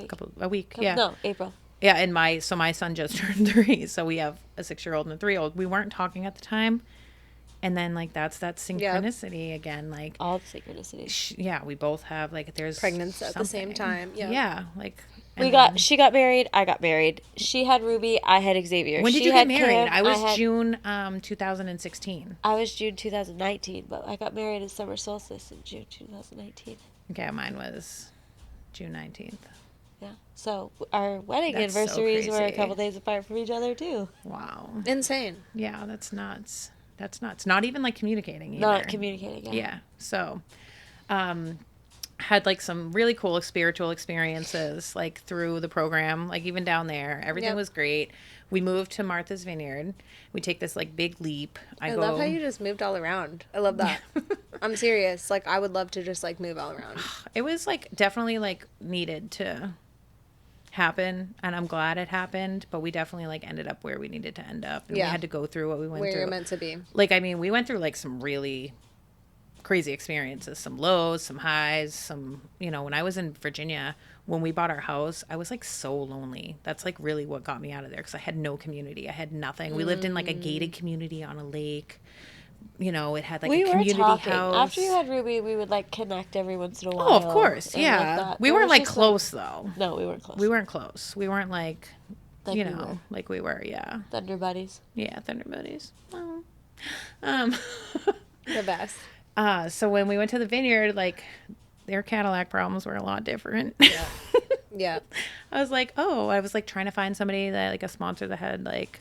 week. Yeah. No, April. Yeah, and my son just turned 3, so we have a 6-year-old and a 3-year-old. We weren't talking at the time, and then like that's that synchronicity again. Like All the synchronicities. yeah, we both have like there's Pregnancy at the same something. time. Yeah. Yeah, like She got married, I got married. She had Ruby, I had Xavier. When did She you get had married? Cam, I was had, June 2016. I was June 2019, but I got married in summer solstice in June 2019. Okay, mine was June 19th. Yeah. So our wedding That's so anniversaries were a crazy. couple days apart from each other too. Wow. Insane. Yeah, that's nuts. That's nuts. Not even like communicating either. Not communicating. Yeah. So, had like some really cool spiritual experiences like through the program, like even down there. Everything Yep. was great. We moved to Martha's Vineyard. We take this like big leap. I love how you just moved all around. I love that. I'm serious. Like, I would love to just like move all around. It was like definitely like needed to happen, and I'm glad it happened, but we definitely like ended up where we needed to end up, and we had to go through what we went Where through. you're meant to be. Like, I mean, we went through like some really crazy experiences, some lows, some highs, some, you know, when I was in Virginia, when we bought our house, I was like so lonely. That's like really what got me out of there, because I had no community. I had nothing. We lived in like a gated community on a lake. You know, it had like a community house. After you had Ruby, we would like connect every once in a while. Oh, of course. and, Yeah. that. We There weren't was like just, close though. No, we weren't close. We weren't close. We weren't like, Like you we know, were. like we were. Yeah. Thunder buddies. Yeah. Thunder buddies. Well, The best. so when we went to the vineyard, like their Cadillac problems were a lot different. Yeah. Yeah. I was like, oh, I was like trying to find somebody that like a sponsor that had like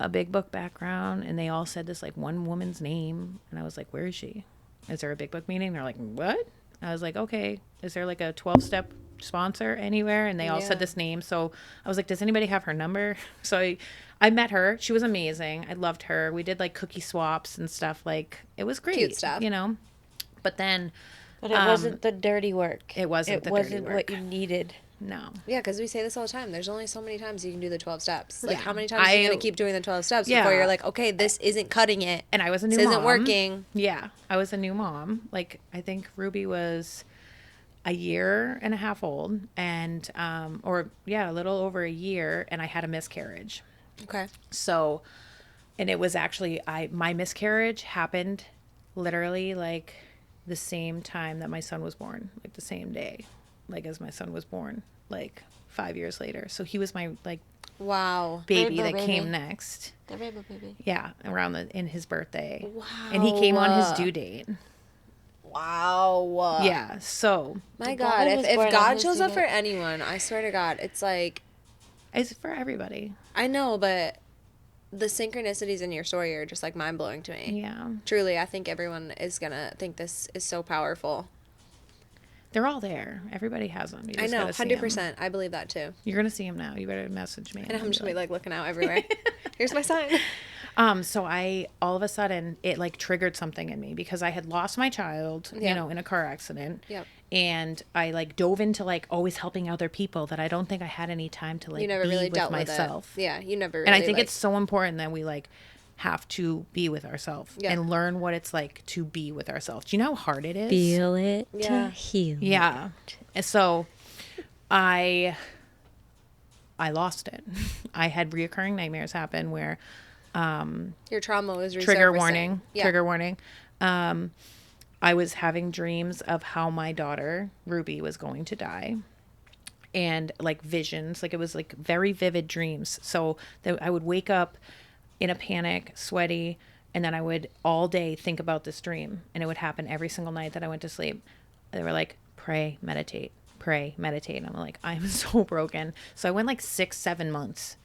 a big book background, and they all said this like one woman's name, and I was like, where is she? Is there a big book meeting? They're like, what? I was like, okay, is there like a 12-step sponsor anywhere? And they all said this name. So I was like, does anybody have her number? So I met her. She was amazing. I loved her. We did like cookie swaps and stuff. Like, it was great. Cute stuff. You know? But then But it wasn't the dirty work. it wasn't the dirty work. what you needed. no. Yeah, because we say this all the time. There's only so many times you can do the 12 steps. Like, Yeah. how many times are you going to keep doing the 12 steps before you're like, okay, this isn't cutting it. And I was a new This mom. isn't working. Yeah, I was a new mom. Like, I think Ruby was a year and a half old, and a little over a year, and I had a miscarriage. Okay. So, and it was actually my miscarriage happened literally like the same time that my son was born, like the same day, like as my son was born, like 5 years later. So he was my like Wow. baby Rainbow that baby. came next. The rainbow baby. Yeah, around in his birthday. Wow. And he came on his due date. Wow. Yeah. So My The God, Bible was born if on God his shows due up for date. anyone, I swear to God, it's like, it's for everybody. I know, but the synchronicities in your story are just like mind blowing to me. Yeah. Truly, I think everyone is going to think this is so powerful. They're all there. Everybody has them. You I just know, gotta see 'em. 100%. I believe that too. You're gonna see him now. You better message me. And I'm just going to be like looking out everywhere. Here's my sign. So I all of a sudden it like triggered something in me because I had lost my child, Yeah. you know, in a car accident. Yep. And I like dove into like always helping other people that I don't think I had any time to like You never be really with dealt myself. with it. Yeah, you never really. And I think like, it's so important that we like have to be with ourselves Yeah. and learn what it's like to be with ourselves. Do you know how hard it is? Feel it Yeah. to heal. Yeah. And so I lost it. I had reoccurring nightmares happen where your trauma was trigger resurfacing. warning. Yeah. Trigger warning. I was having dreams of how my daughter Ruby was going to die, and like visions. Like it was like very vivid dreams. So that I would wake up in a panic, sweaty, and then I would all day think about this dream, and it would happen every single night that I went to sleep. They were like, pray, meditate, pray, meditate. And I'm like, I'm so broken. So I went like 6-7 months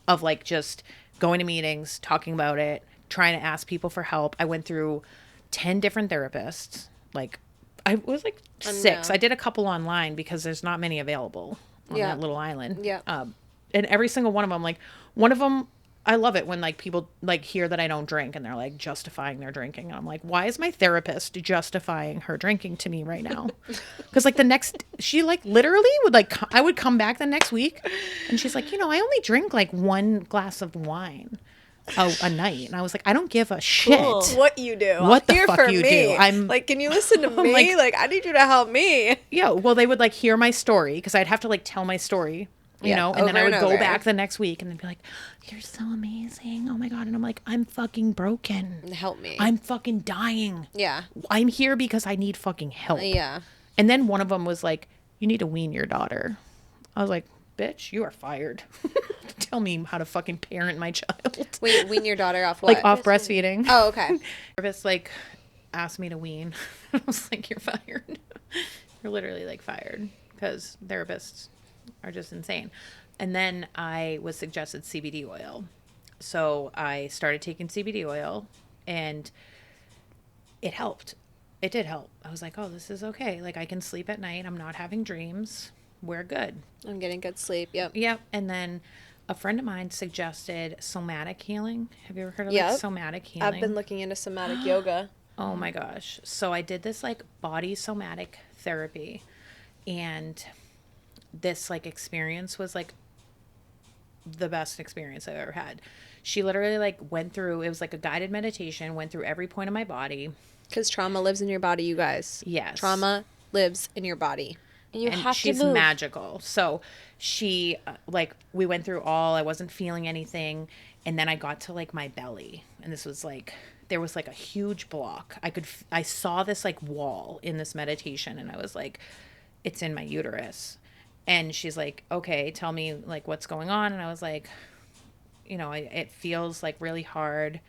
of like just going to meetings, talking about it, trying to ask people for help. I went through 10 different therapists. Like I was like 6. I did a couple online because there's not many available on Yeah. that little island. Yeah. And every single one of them, like one of them, I love it when like people like hear that I don't drink and they're like justifying their drinking. And I'm like, why is my therapist justifying her drinking to me right now? Because like she like literally would like, I would come back the next week and she's like, you know, I only drink like 1 glass of wine. a night. And I was like, I don't give a shit. Cool. What you do. What I'm the here fuck for you me. do? I'm like, can you listen to me? like- I need you to help me. Yeah, well, they would like hear my story because I'd have to like tell my story, you Yeah, know, and then over I would and go over. back the next week and they'd be like, "You're so amazing. Oh my God." And I'm like, "I'm fucking broken. Help me. I'm fucking dying. Yeah. I'm here because I need fucking help." Yeah. And then one of them was like, "You need to wean your daughter." I was like, "Bitch, you are fired." Tell me how to fucking parent my child. Wait, wean your daughter off what? Like off breastfeeding. Oh, okay. Therapist like asked me to wean. I was like, "You're fired." You're literally like fired because therapists are just insane. And then I was suggested CBD oil. So I started taking CBD oil and it helped. It did help. I was like, oh, this is okay. Like I can sleep at night. I'm not having dreams. We're good. I'm getting good sleep. Yep. Yep. And then a friend of mine suggested somatic healing. Have you ever heard of Yep. like somatic healing? I've been looking into somatic yoga. Oh my gosh. So I did this like body somatic therapy and this like experience was like the best experience I've ever had. She literally like went through, it was like a guided meditation, went through every point of my body. Because trauma lives in your body, you guys. Yes. Trauma lives in your body. And you And have she's to move. magical. So she like we went through all, I wasn't feeling anything, and then I got to like my belly, and this was like there was like a huge block. I saw this like wall in this meditation, and I was like, it's in my uterus. And she's like, okay, tell me like what's going on. And I was like, you know, it feels like really hard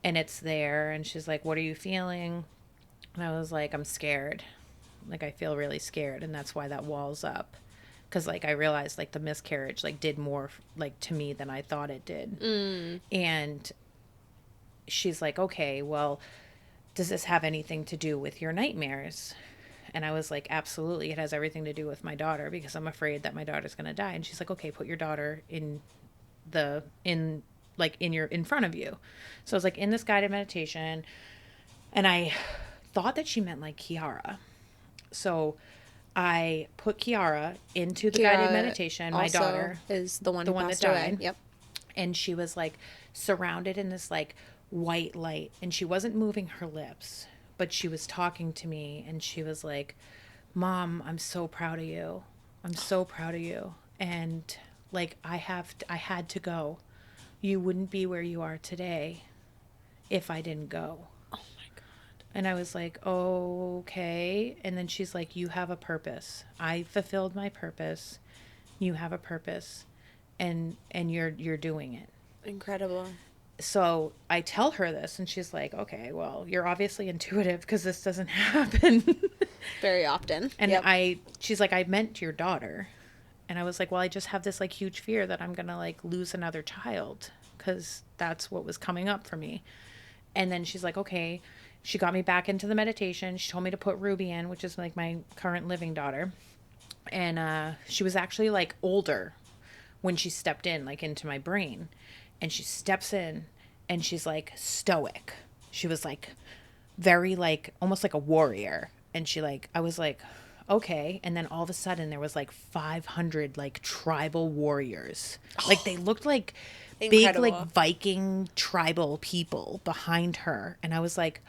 and it's there. And she's like, what are you feeling? And I was like, I'm scared. Like I feel really scared, and that's why that wall's up. Because like I realized like the miscarriage like did more like to me than I thought it did. And she's like, okay, well, does this have anything to do with your nightmares? And I was like, absolutely, it has everything to do with my daughter because I'm afraid that my daughter's gonna die. And she's like, okay, put your daughter in front of you. So I was like in this guided meditation, and I thought that she meant like Kiara. So I put Kiara into the guided meditation. My also daughter is the one the who one that passed away. died. Yep. And she was like surrounded in this like white light, and she wasn't moving her lips, but she was talking to me, and she was like, Mom, I'm so proud of you. I'm so proud of you. And like I had to go. You wouldn't be where you are today if I didn't go. Oh my God. And I was like, okay. And then she's like, you have a purpose. I fulfilled my purpose. You have a purpose, and you're doing it. Incredible. So I tell her this, and she's like, okay, well, you're obviously intuitive because this doesn't happen. Very often. And Yep. she's like, I meant your daughter. And I was like, well, I just have this like huge fear that I'm going to like lose another child because that's what was coming up for me. And then she's like, okay. She got me back into the meditation. She told me to put Ruby in, which is like my current living daughter. And she was actually like older when she stepped in, like into my brain. And she steps in and she's like stoic. She was like very like almost like a warrior. And she like, I was like, okay. And then all of a sudden there was like 500 like tribal warriors. Like they looked like big Incredible. like Viking tribal people behind her. And I was like,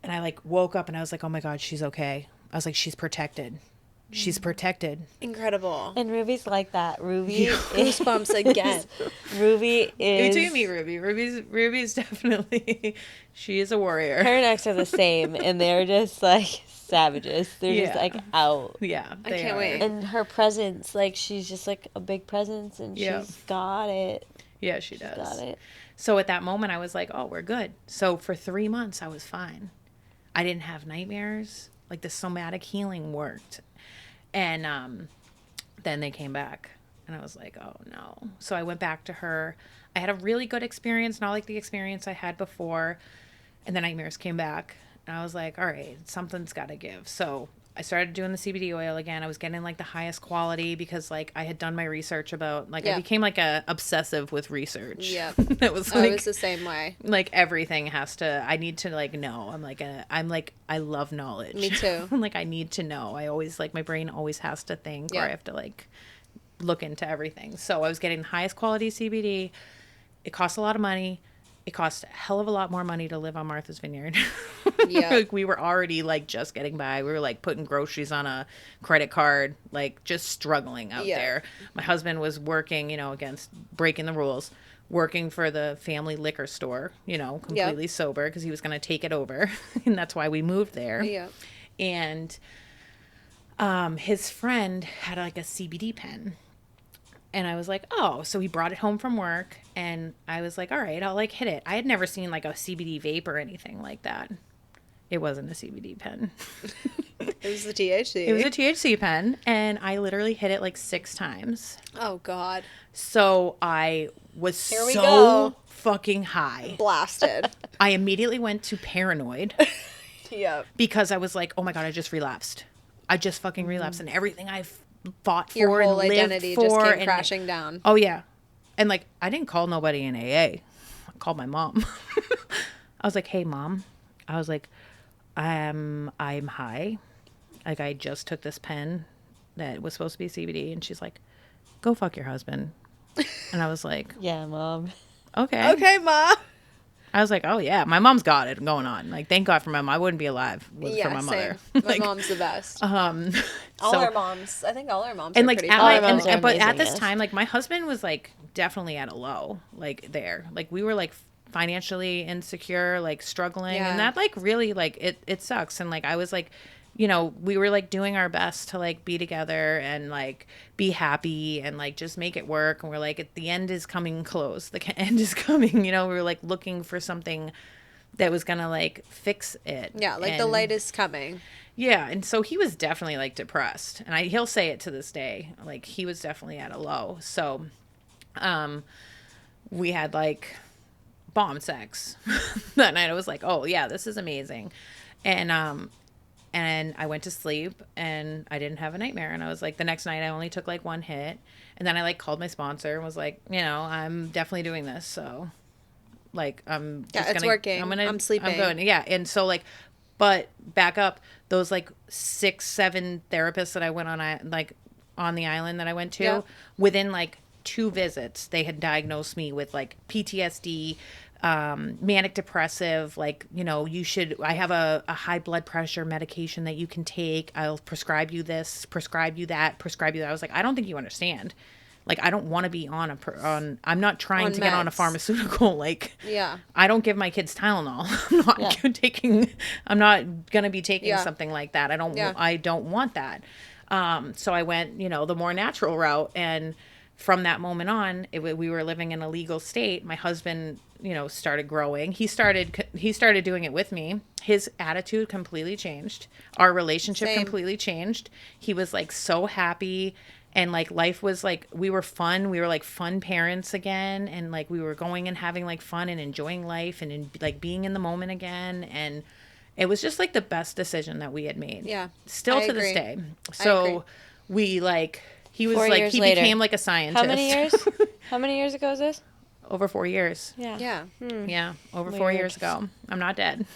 and I like woke up and I was like, oh my God, she's okay. I was like, she's protected. She's protected. Incredible. And Ruby's like that. Ruby is Goosebumps again. Ruby is. You do meet Ruby. Ruby's definitely, she is a warrior. Her and X are the same, and they're just like savages. They're just Yeah. like out. Yeah, I they can't are. wait. And her presence, like she's just like a big presence, and Yeah. she's got it. Yeah, she does. Got it. So at that moment, I was like, oh, we're good. So for 3 months, I was fine. I didn't have nightmares. Like the somatic healing worked. And then they came back. And I was like, oh, no. So I went back to her. I had a really good experience, not like the experience I had before. And the nightmares came back. And I was like, all right, something's got to give. So I started doing the CBD oil again. I was getting like the highest quality because like I had done my research about like I became like a obsessive with research. Yep. It was I like was the same way. like everything has to I need to like know. I'm like I love knowledge. Me too. Like I need to know. I always like my brain always has to think or I have to like look into everything. So I was getting the highest quality CBD. it costs a lot of money. It costs a hell of a lot more money to live on Martha's Vineyard. Yeah. Like we were already like just getting by. We were like putting groceries on a credit card, like just struggling out there. My husband was working, against breaking the rules, working for the family liquor store, completely sober because he was going to take it over. And that's why we moved there. Yeah. And his friend had like a CBD pen. And I was like, oh, so he brought it home from work. And I was like, all right, I'll like hit it. I had never seen like a CBD vape or anything like that. It wasn't a CBD pen. It was the THC. It was a THC pen. And I literally hit it like 6 times. Oh, God. So I was we so go. fucking high. Blasted. I immediately went to paranoid Yep. because I was like, oh my God, I just relapsed. I just fucking relapsed. And everything I've fought for Your whole and lived identity for just came and crashing down. Oh yeah. And like I didn't call nobody in AA. I called my mom. I was like, "Hey mom." I was like, I'm high. Like I just took this pen that was supposed to be CBD." And she's like, "Go fuck your husband." And I was like, Yeah, Mom. "Okay." Okay, Ma. I was like, "Oh yeah, my mom's got it going on." Like thank God for my mom. I wouldn't be alive for my mother. Same. Like, My mom's the best. all All our moms. I think all our moms and are like pretty at fun. my, All our moms are but at amazing, this yes. time, like my husband was like definitely at a low, like there, like we were like financially insecure, like struggling, Yeah. and that like really like it sucks. And like I was like, we were like doing our best to like be together and like be happy and like just make it work. And we're like, the end is coming close. The end is coming. We were like looking for something that was gonna like fix it. Yeah, like the And- light is coming. yeah, and so he was definitely like depressed, and he'll say it to this day. Like he was definitely at a low. So, we had like bomb sex that night. I was like, oh yeah, this is amazing, and I went to sleep and I didn't have a nightmare. And I was like, the next night I only took like 1 hit, and then I like called my sponsor and was like, I'm definitely doing this. So, like I'm just it's working. I'm sleeping. I'm going. Yeah, and so like. But back up, those like 6-7 therapists that I went on, like on the island that I went to, Yeah. within like 2 visits, they had diagnosed me with like PTSD, manic depressive, like, I have a high blood pressure medication that you can take. I'll prescribe you this, prescribe you that, prescribe you that. I was like, I don't think you understand. Like, I don't want to be on I'm not trying On to get on a meds. pharmaceutical. Like, Yeah. I don't give my kids Tylenol. I'm not going to be taking Yeah. something like that. I Yeah. don't want that. So I went, the more natural route. And from that moment on, we were living in a legal state. My husband, started growing. He started doing it with me. His attitude completely changed. Our relationship Same. completely changed. He was like so happy. And like life was like, we were fun. We were like fun parents again. And like we were going and having like fun and enjoying life and like being in the moment again. And it was just like the best decision that we had made. Yeah. Still I to this agree. day. agree. So we like, he was 4 like, years he later. became like a scientist. How many years? How many years ago is this? Over 4 years. Yeah. Yeah. Yeah. Over 4 years ago. I'm not dead.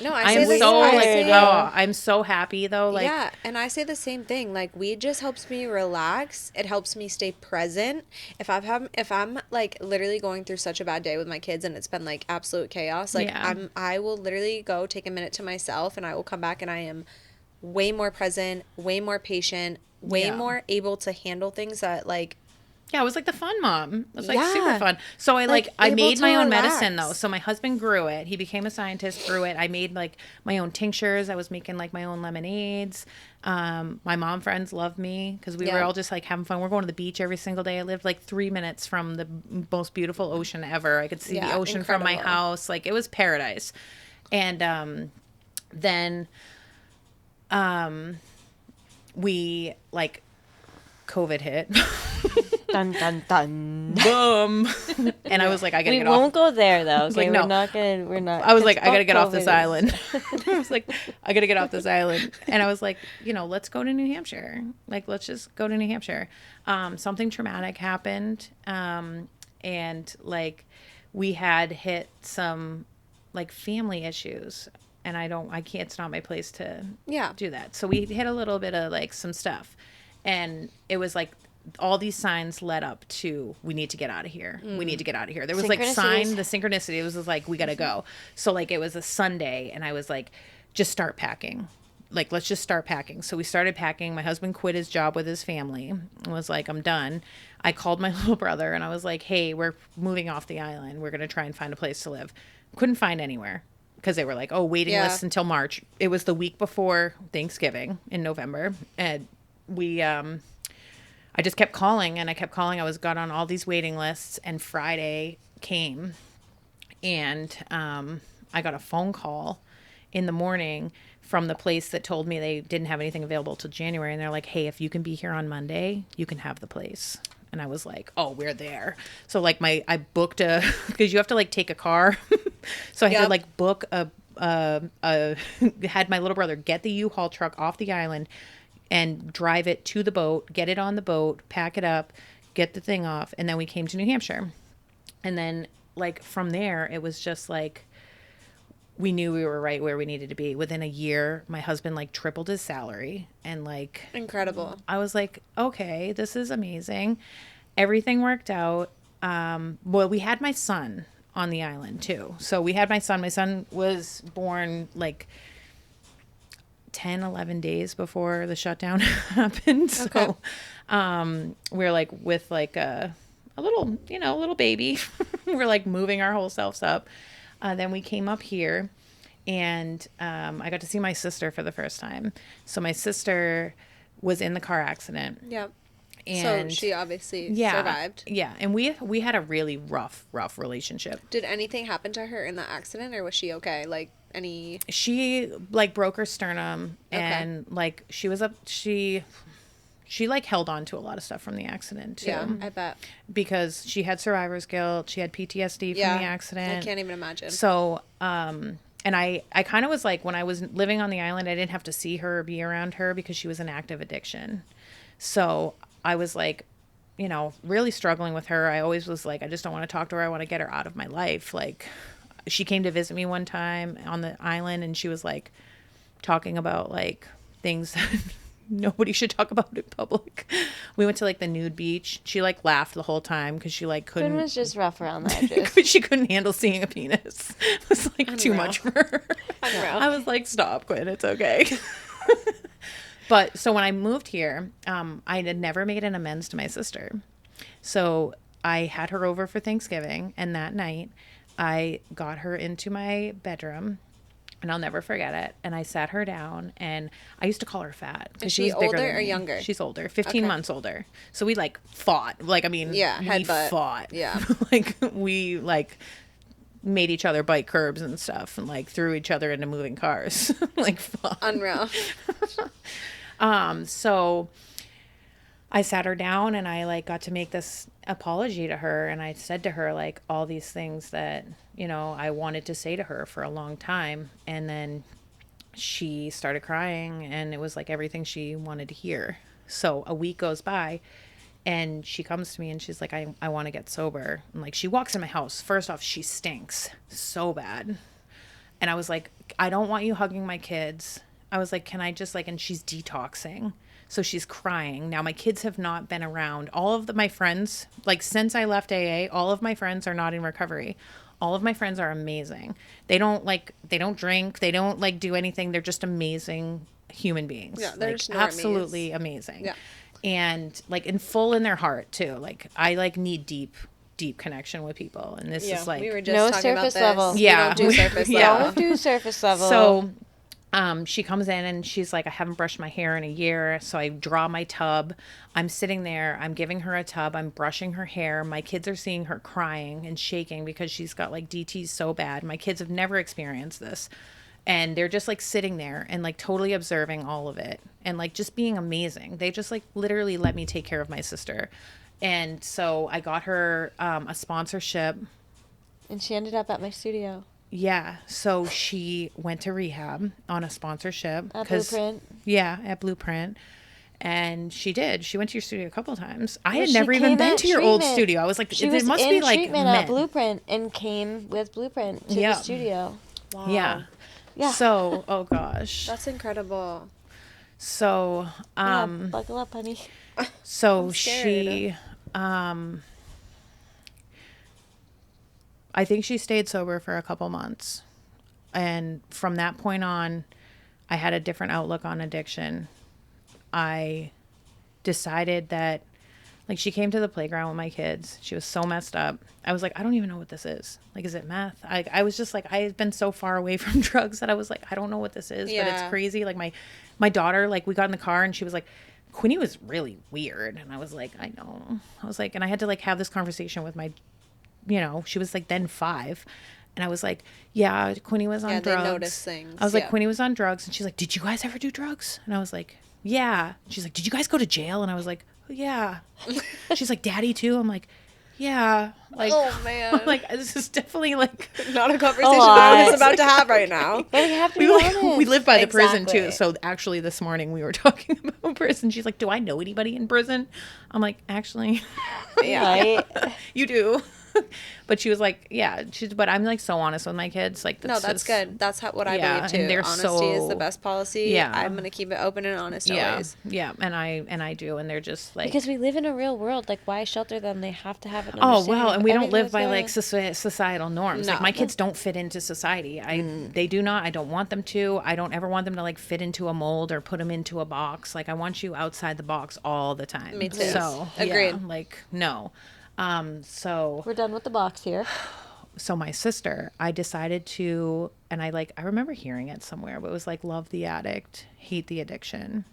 No, I I say am the so I like, say- I'm so happy though. Like, yeah, and I say the same thing. Like weed just helps me relax. It helps me stay present. If I'm like literally going through such a bad day with my kids and it's been like absolute chaos, like Yeah. I will literally go take a minute to myself and I will come back and I am way more present, way more patient, way Yeah. more able to handle things that like yeah, I was like the fun mom. It was like Yeah. super fun. So I Like, I able made to my own relax. medicine though. So my husband grew it. He became a scientist, grew it. I made like my own tinctures. I was making like my own lemonades. My mom friends loved me because we were Yeah. all just like having fun. We're going to the beach every single day. I lived like 3 minutes from the most beautiful ocean ever. I could see the Yeah, ocean from my incredible. house. Like it was paradise. And then we like COVID hit. Dun dun dun. Boom. And I was like, I gotta We get won't off. go there though. was Okay, like, no. we're not gonna. We're not. I was like, it's I gotta about get off this COVID. island. I was like, I gotta get off this island. And I was like, let's go to New Hampshire. Like, let's just go to New Hampshire. Something traumatic happened. And like, we had hit some like family issues. And I can't, it's not my place to Yeah. do that. So we hit a little bit of like some stuff. And it was like all these signs led up to, we need to get out of here. We need to get out of here. There was the synchronicity. It was like, we got to go. So like, it was a Sunday and I was like, just start packing. Like, let's just start packing. So we started packing. My husband quit his job with his family and was like, I'm done. I called my little brother and I was like, hey, we're moving off the island. We're going to try and find a place to live. Couldn't find anywhere because they were like, oh, waiting lists until March. It was the week before Thanksgiving in November. And I just kept calling and I kept calling. Got on all these waiting lists and Friday came and I got a phone call in the morning from the place that told me they didn't have anything available till January. And they're like, hey, if you can be here on Monday, you can have the place. And I was like, oh, we're there. So like I booked because you have to like take a car. So I had to like book had my little brother get the U-Haul truck off the island and drive it to the boat, get it on the boat, pack it up, get the thing off. And then we came to New Hampshire. And then like from there, it was just like, we knew we were right where we needed to be. Within a year, my husband like tripled his salary and like incredible. I was like, okay, this is amazing. Everything worked out. Well, we had my son on the island too. So we had my son. My son was born like 10, 11 days before the shutdown happened. So we're like with like a little baby. We're like moving our whole selves up. Then we came up here and I got to see my sister for the first time. So my sister was in the car accident. Yep. And so she obviously survived. Yeah. And we had a really rough relationship. Did anything happen to her in the accident or was she okay? Like she like broke her sternum and like she like held on to a lot of stuff from the accident too. Yeah, I bet. Because she had survivor's guilt. She had PTSD from the accident. I can't even imagine. So, and I kind of was like, when I was living on the island, I didn't have to see her or be around her because she was in active addiction. So I was like, really struggling with her. I always was like, I just don't want to talk to her. I want to get her out of my life. Like, she came to visit me one time on the island and she was like talking about like things that nobody should talk about in public. We went to like the nude beach. She like laughed the whole time because she like couldn't. It was just rough around the edges. She couldn't handle seeing a penis. It was like too much for her. I was like, stop, Quinn. It's okay. But so when I moved here, I had never made an amends to my sister. So I had her over for Thanksgiving, and that night I got her into my bedroom. And I'll never forget it. And I sat her down, and I used to call her fat. Is she she was bigger older than or me. younger? She's older, 15 months older. So we like fought. Like, I mean, we fought. Yeah. Like we like made each other bite curbs and stuff, and like threw each other into moving cars. Like fought. Unreal. So I sat her down and I like got to make this apology to her. And I said to her like all these things that, I wanted to say to her for a long time. And then she started crying and it was like everything she wanted to hear. So a week goes by and she comes to me and she's like, I want to get sober. And like, she walks in my house. First off, she stinks so bad. And I was like, I don't want you hugging my kids. I was like, can I just like, and she's detoxing. So she's crying. Now my kids have not been around. All of my friends, like since I left AA, all of my friends are not in recovery. All of my friends are amazing. They don't drink. They don't like do anything. They're just amazing human beings. Yeah, they're like just absolutely amazing. Yeah. And like in full in their heart too. Like I like need deep connection with people. And this is like we were just no talking surface about this. level. Yeah. We don't do surface Yeah. level. Don't do surface level. So she comes in and she's like, I haven't brushed my hair in a year. So I draw my tub. I'm sitting there. I'm giving her a tub. I'm brushing her hair. My kids are seeing her crying and shaking because she's got like DTs so bad. My kids have never experienced this. And they're just like sitting there and like totally observing all of it and like just being amazing. They just like literally let me take care of my sister. And so I got her a sponsorship. And she ended up at my studio. Yeah, so she went to rehab on a sponsorship. At Blueprint? Yeah, at Blueprint. And she did. She went to your studio a couple of times. I Well, had she never even came been at to your old treatment. studio. I was like, She it was must in be like treatment men. at Blueprint and came with Blueprint to the studio. Wow. Yeah. Yeah. So, oh gosh. That's incredible. So, Yeah, buckle up, honey. so I'm scared. she, I think she stayed sober for a couple months. And from that point on, I had a different outlook on addiction. I decided that, like, she came to the playground with my kids. She was so messed up. I was like, I don't even know what this is. Like, is it meth? I was just like, I had been so far away from drugs that I was like, I don't know what this is, but it's Yeah. crazy. Like, my daughter, like, we got in the car and she was like, Quinny was really weird. And I was like, I know. I was like, and I had to, like, have this conversation with my, she was, like, then 5. And I was like, yeah, Quinny was on Yeah, drugs. they notice things. I was like, Yeah. Quinny was on drugs. And she's like, did you guys ever do drugs? And I was like, yeah. She's like, did you guys go to jail? And I was like, oh, yeah. She's like, Daddy too? I'm like, yeah. Like, Oh, man. like, this is definitely like, Not a conversation lot. I was about to have right now. But we have to we, be like, honest. we live by the prison Exactly. too. So actually this morning we were talking about prison. She's like, do I know anybody in prison? I'm like, actually, Yeah. Right? you do. But she was like, yeah, but I'm like so honest with my kids. Like, No, that's just, good. That's what I Yeah, believe too. and they're Honesty is the so- best policy. Yeah. I'm gonna keep it open and honest Yeah, always. yeah, and I do, and they're just like, Because we live in a real world. Like, why shelter them? They have to have an oh understanding well, of and we don't everything live that's by going like on. societal norms. Like No. my kids don't fit into society. They do not. I don't want them to. I don't ever want them to like fit into a mold or put them into a box. Like I want you outside the box all the time. Me too. So Agreed. yeah, like no. So We're done with the box here. my sister, I decided to, and I remember hearing it somewhere, but it was like, love the addict, hate the addiction.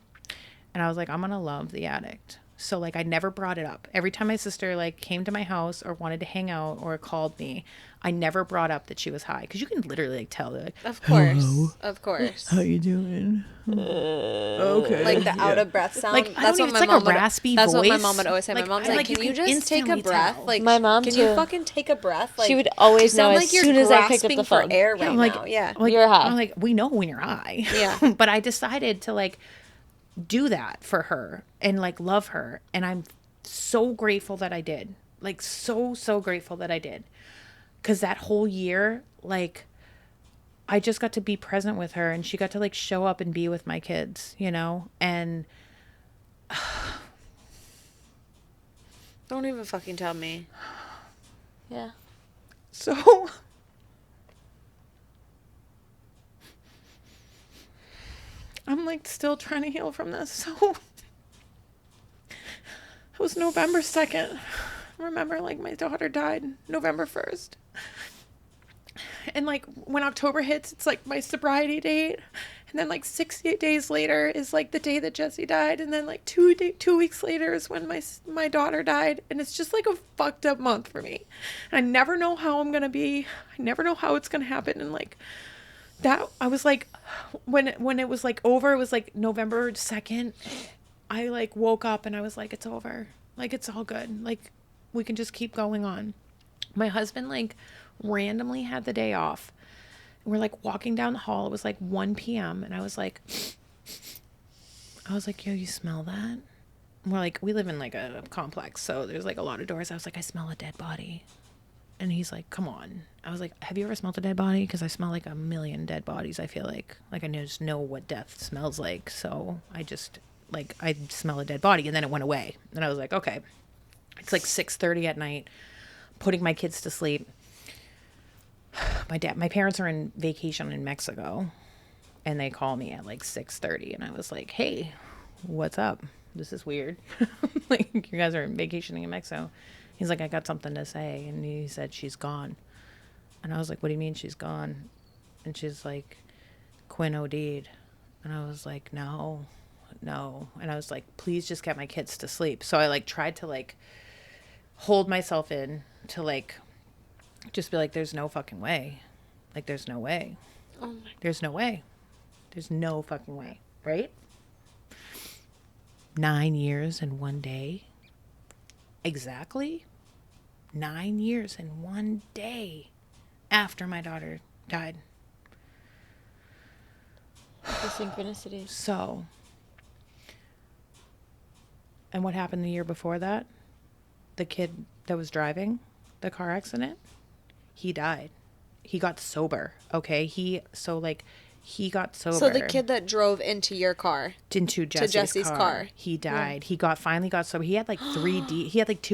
And I was like, I'm going to love the addict. So like, I never brought it up. Every time my sister like came to my house or wanted to hang out or called me, I never brought up that she was high. Cause you can literally like tell, like, Of course. Of course. how you doing? Okay. Like the out of breath sound. Like, I that's don't what even- my it's like a mom would. raspy That's what my voice. mom would always say. Like, My mom's I- like, like, "Can you you can just take a instantly breath? tell. Like, My mom can too. you fucking take a breath? Like, She would always you sound know like as you're soon as I picked up grasping the for phone. air right I'm like, now. Yeah. like, You're high. I'm like, we know when you're high. Yeah. But I decided to like do that for her and like love her. And I'm so grateful that I did. Like so grateful that I did. Cause that whole year, like I just got to be present with her and she got to like show up and be with my kids, and Don't even fucking tell me. Yeah. so I'm like still trying to heal from this. So it was November 2nd. Remember, like my daughter died November 1st. And like when October hits, it's like my sobriety date. And then like 68 days later is like the day that Jesse died. And then like 2 weeks later is when my daughter died. And it's just like a fucked up month for me. And I never know how I'm going to be. I never know how it's going to happen. And like that, I was like, when it was like over, it was like November 2nd. I like woke up and I was like, it's over. Like, it's all good. Like, we can just keep going on. My husband like randomly had the day off. We're like walking down the hall. It was like 1 p.m. And I was like, yo, you smell that? And we're like, we live in like a complex. So there's like a lot of doors. I was like, I smell a dead body. And he's like, come on. I was like, have you ever smelled a dead body? Because I smell like a million dead bodies. I feel like I just know what death smells like. So I just like, I smell a dead body. And then it went away. And I was like, okay. It's like 6:30 at night, putting my kids to sleep. My parents are in vacation in Mexico, and they call me at like 6:30, and I was like, hey, what's up? This is weird. Like, you guys are vacationing in Mexico. He's like, I got something to say. And he said, she's gone. And I was like, what do you mean she's gone? And she's like, Quinn OD'd. And I was like, no. And I was like, please just get my kids to sleep. So I like tried to like hold myself in to like just be like, there's no fucking way. Like, there's no way. Oh my. There's no way. There's no fucking way. Right? 9 years and 1 day. Exactly 9 years and 1 day after my daughter died. The synchronicities. So, and what happened the year before that? The kid that was driving the car accident, he died. He got sober. Okay. He He got sober. So the kid that drove into your car. Into Jesse's car. He died. Yeah. He finally got sober. He had like 2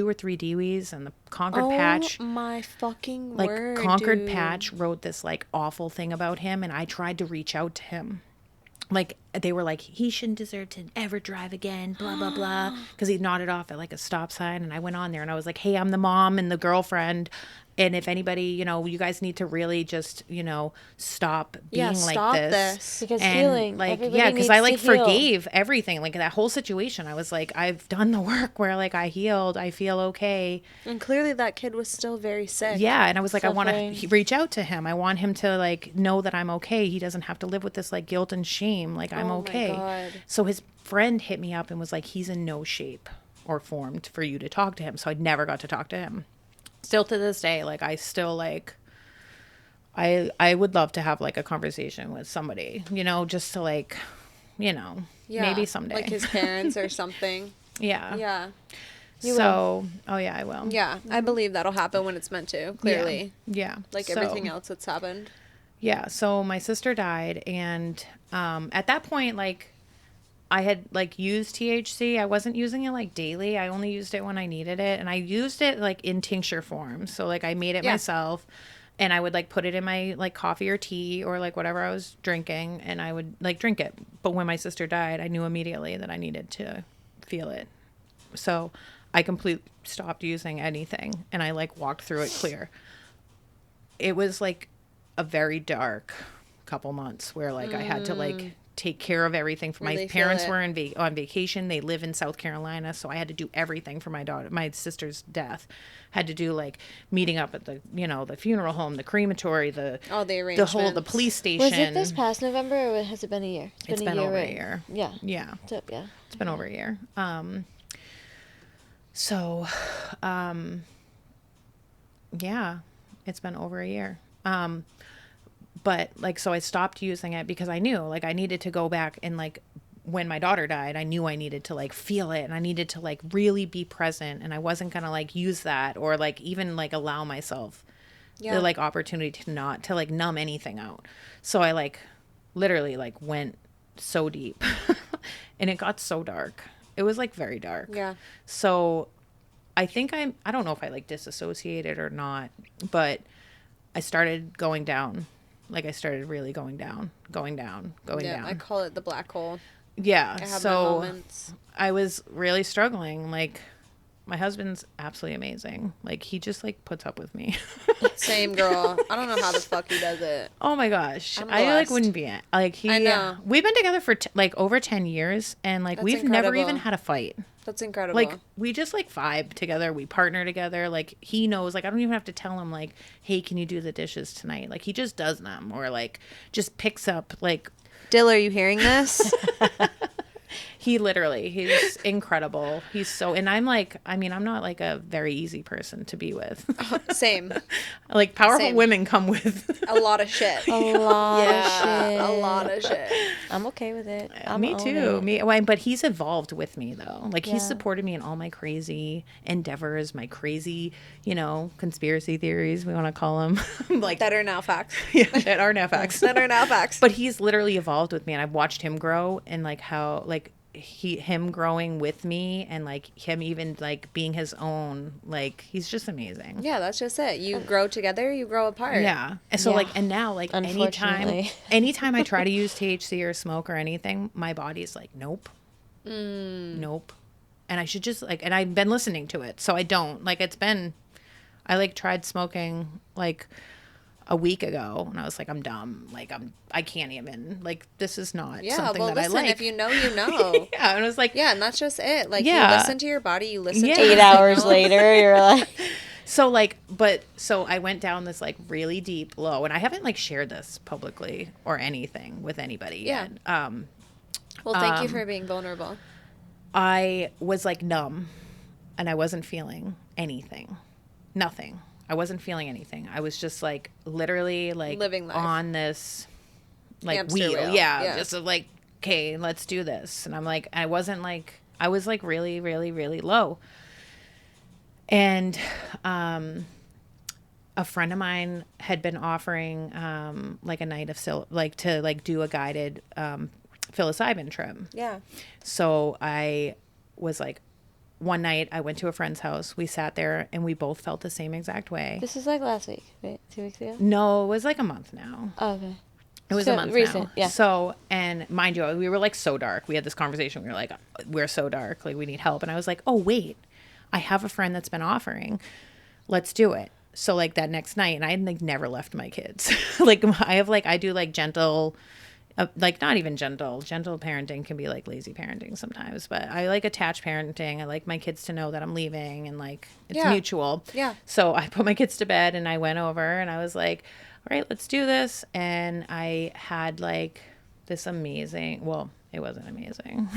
or 3 DWs and the Concord Patch. Oh my fucking Like word, Concord dude. Patch wrote this like awful thing about him, and I tried to reach out to him. Like they were like, he shouldn't deserve to ever drive again, blah blah blah, because he nodded off at like a stop sign. And I went on there and I was like, hey, I'm the mom and the girlfriend, and if anybody, you guys need to really just stop being stop like this. Because and healing, like everybody because needs I like to heal. forgave everything, like that whole situation. I was like, I've done the work where like I healed, I feel okay. And clearly that kid was still very sick. Yeah, and I was like, I Suffering. want to reach out to him. I want him to like know that I'm okay. He doesn't have to live with this like guilt and shame. Like I'm Oh my okay. God. So his friend hit me up and was like, he's in no shape or form for you to talk to him. So I never got to talk to him. Still to this day, like I still like I would love to have like a conversation with somebody, just to like, Yeah. maybe someday. Like his parents or something. Yeah. Yeah. So, oh yeah, I will. Yeah. I believe that'll happen when it's meant to, clearly. Yeah. Like So- everything else that's happened. Yeah, so my sister died, and at that point, like, I had like used THC. I wasn't using it like daily. I only used it when I needed it, and I used it like in tincture form. So like I made it myself, and I would like put it in my like coffee or tea or like whatever I was drinking, and I would like drink it. But when my sister died, I knew immediately that I needed to feel it. So I completely stopped using anything, and I like walked through it clear. It was like a very dark couple months where like I had to like take care of everything for Really my feel parents it. were on vacation. They live in South Carolina, so I had to do everything for my sister's death. Had to do like meeting up at the the funeral home, the crematory, All the the arrangements. police station. Was it this past November or has it been a year? It's been over right? a year. Yeah. Yeah. So, yeah. It's been over a year. So, yeah, it's been over a year. But like, so I stopped using it because I knew like I needed to go back and like when my daughter died, I knew I needed to like feel it and I needed to like really be present, and I wasn't going to like use that or like even like allow myself the like opportunity to like numb anything out. So I like literally like went so deep and it got so dark. It was like very dark. Yeah. So I think I don't know if I like disassociated or not, but I started going down. Like I started really going down. Yeah, I call it the black hole. Yeah. I have my So moments. I was really struggling. Like my husband's absolutely amazing. Like he just like puts up with me. Same, girl. I don't know how the fuck he does it. Oh my gosh. I'm I like blessed. wouldn't be like he I know. we've been together for like over 10 years, and like That's we've never incredible. even had a fight. That's incredible. Like we just like vibe together, we partner together. Like he knows, like I don't even have to tell him like, hey, can you do the dishes tonight? Like he just does them, or like just picks up like Dill, are you hearing this? he's incredible. He's so, and I'm like, I mean, I'm not like a very easy person to be with. Same. Like powerful Same. women come with A lot of shit. A lot Yeah, of shit. a lot of shit. I'm okay with it. me too. But he's evolved with me though. Like he's Yeah. supported me in all my crazy endeavors, my crazy, conspiracy theories, we want to call them. Like That are now facts. yeah, that are now facts. That are now facts. But he's literally evolved with me, and I've watched him grow, and like how like him growing with me, and like him even like being his own, like he's just amazing. Yeah, that's just it. You grow together, you grow apart. Yeah. And so Yeah. like, and now like Unfortunately. anytime I try to use THC or smoke or anything, my body's like, nope. Nope. And I should just like, and I've been listening to it. So I don't like, I like tried smoking like a week ago, and I was like, I'm dumb. Like I can't even, like, this is not Yeah, something well, that listen, I like. if you know, you know. Yeah. And I was like, Yeah, and that's just it. Like, Yeah. you listen to your body, you listen Yeah. to 8 your hours signals. later, you're like, so like, so I went down this like really deep low, and I haven't like shared this publicly or anything with anybody Yeah. yet. Well, thank you for being vulnerable. I was like numb, and I wasn't feeling anything. Nothing. I wasn't feeling anything. I was just like literally like Living life. on this like Hamster wheel. wheel. Yeah, Yeah. just like, okay, let's do this. And I'm like, I was like really, really, really low. And a friend of mine had been offering like a night of to like do a guided psilocybin trip. Yeah. So I was like, one night I went to a friend's house. We sat there and we both felt the same exact way. This was like last week, right? 2 weeks ago? No, it was like a month now. Oh, okay. It was So a month recent, now. yeah. So, and mind you, we were like so dark. We had this conversation. We were like, we're so dark. Like, we need help. And I was like, oh, wait, I have a friend that's been offering. Let's do it. So, like, that next night, and I had like never left my kids. Like, I do like gentle, like not even gentle parenting can be like lazy parenting sometimes, but I like attached parenting. I like my kids to know that I'm leaving and like it's mutual. Yeah. So I put my kids to bed and I went over and I was like, all right, let's do this. And I had like this amazing, well, it wasn't amazing.